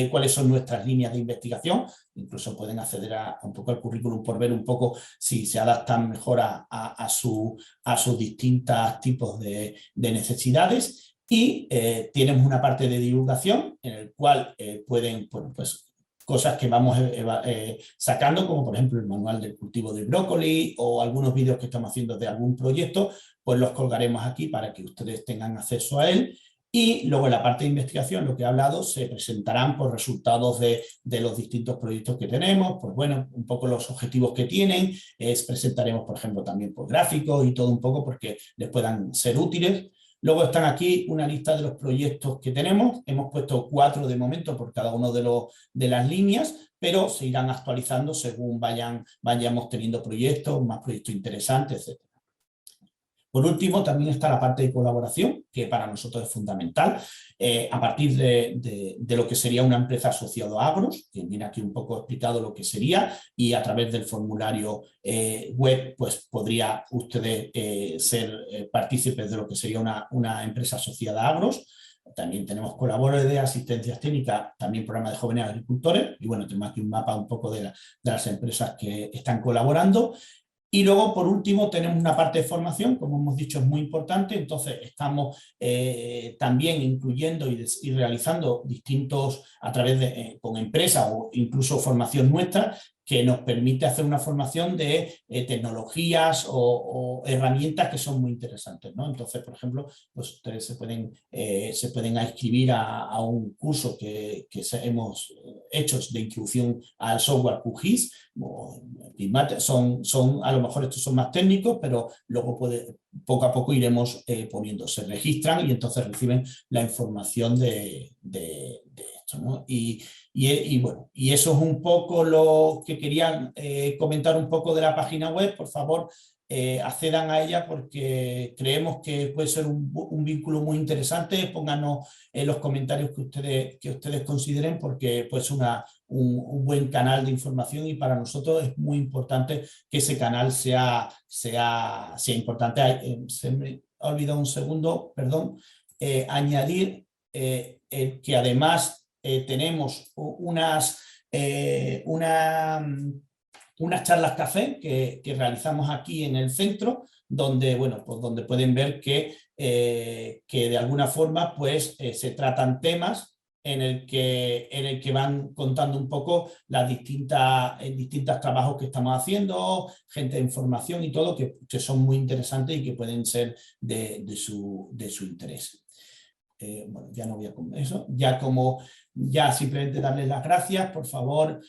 cuáles son nuestras líneas de investigación. Incluso pueden acceder un poco al currículum por ver un poco si se adaptan mejor a sus distintos tipos de necesidades. Y tenemos una parte de divulgación en el cual pueden, bueno, pues cosas que vamos sacando, como por ejemplo el manual del cultivo de brócoli o algunos vídeos que estamos haciendo de algún proyecto, pues los colgaremos aquí para que ustedes tengan acceso a él. Y luego en la parte de investigación, lo que he hablado, se presentarán por resultados de los distintos proyectos que tenemos, pues bueno, un poco los objetivos que tienen, presentaremos por ejemplo también por gráficos y todo un poco porque les puedan ser útiles. Luego están aquí una lista de los proyectos que tenemos, hemos puesto 4 de momento por cada uno de las líneas, pero se irán actualizando según vayamos teniendo proyectos, más proyectos interesantes, etc. Por último, también está la parte de colaboración, que para nosotros es fundamental, a partir de lo que sería una empresa asociada a Agros, que viene aquí un poco explicado lo que sería, y a través del formulario web, pues podría ustedes ser partícipes de lo que sería una empresa asociada a Agros. También tenemos colaboradores de asistencias técnicas, también programa de jóvenes agricultores, y bueno, tenemos aquí un mapa un poco de las empresas que están colaborando. Y luego, por último, tenemos una parte de formación, como hemos dicho, es muy importante, entonces estamos también incluyendo y realizando distintos, a través con empresas o incluso formación nuestra, que nos permite hacer una formación de tecnologías o herramientas que son muy interesantes, ¿no? Entonces, por ejemplo, pues ustedes se pueden inscribir a un curso que hemos hecho de introducción al software QGIS. Son a lo mejor estos son más técnicos, pero luego poco a poco iremos poniendo. Se registran y entonces reciben la información de esto, ¿no? Y bueno, y eso es un poco lo que quería comentar un poco de la página web. Por favor, accedan a ella porque creemos que puede ser un vínculo muy interesante. Pónganos en los comentarios que ustedes consideren, porque pues un buen canal de información, y para nosotros es muy importante que ese canal sea importante. Se me ha olvidado un segundo, perdón, añadir que además tenemos unas charlas café que realizamos aquí en el centro, donde, bueno, pues donde pueden ver que de alguna forma pues, se tratan temas en el que van contando un poco las distintos trabajos que estamos haciendo, gente de información y todo, que son muy interesantes y que pueden ser de su interés. Bueno, ya no voy a comer eso. Ya como ya simplemente darles las gracias, por favor,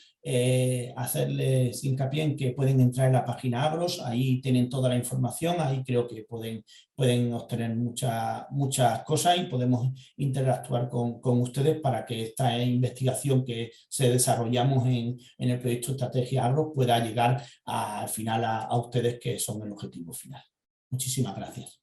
hacerles hincapié en que pueden entrar en la página Agros, ahí tienen toda la información, ahí creo que pueden obtener muchas cosas y podemos interactuar con ustedes para que esta investigación que se desarrollamos en el proyecto Estrategia Agros pueda llegar al final a ustedes, que son el objetivo final. Muchísimas gracias.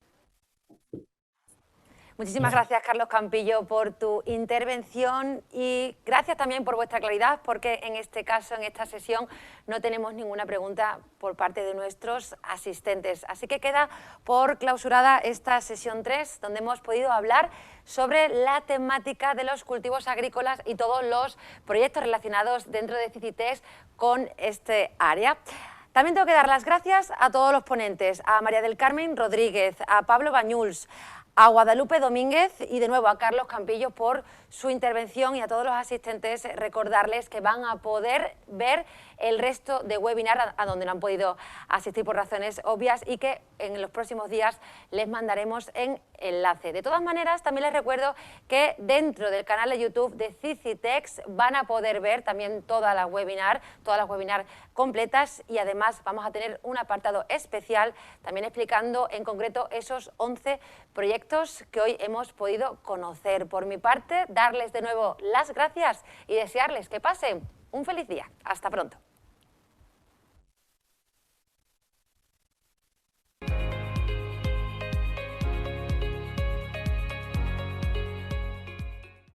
Muchísimas gracias, Carlos Campillo, por tu intervención y gracias también por vuestra claridad, porque en este caso, en esta sesión, no tenemos ninguna pregunta por parte de nuestros asistentes. Así que queda por clausurada esta sesión 3, donde hemos podido hablar sobre la temática de los cultivos agrícolas y todos los proyectos relacionados dentro de Cicitex con este área. También tengo que dar las gracias a todos los ponentes, a María del Carmen Rodríguez, a Pablo Bañuls, a Guadalupe Domínguez y de nuevo a Carlos Campillo por su intervención, y a todos los asistentes recordarles que van a poder ver el resto de webinar a donde no han podido asistir por razones obvias y que en los próximos días les mandaremos en enlace. De todas maneras, también les recuerdo que dentro del canal de YouTube de Cicitex van a poder ver también todas las webinar completas, y además vamos a tener un apartado especial también explicando en concreto esos 11 proyectos que hoy hemos podido conocer. Por mi parte, darles de nuevo las gracias y desearles que pasen un feliz día. Hasta pronto.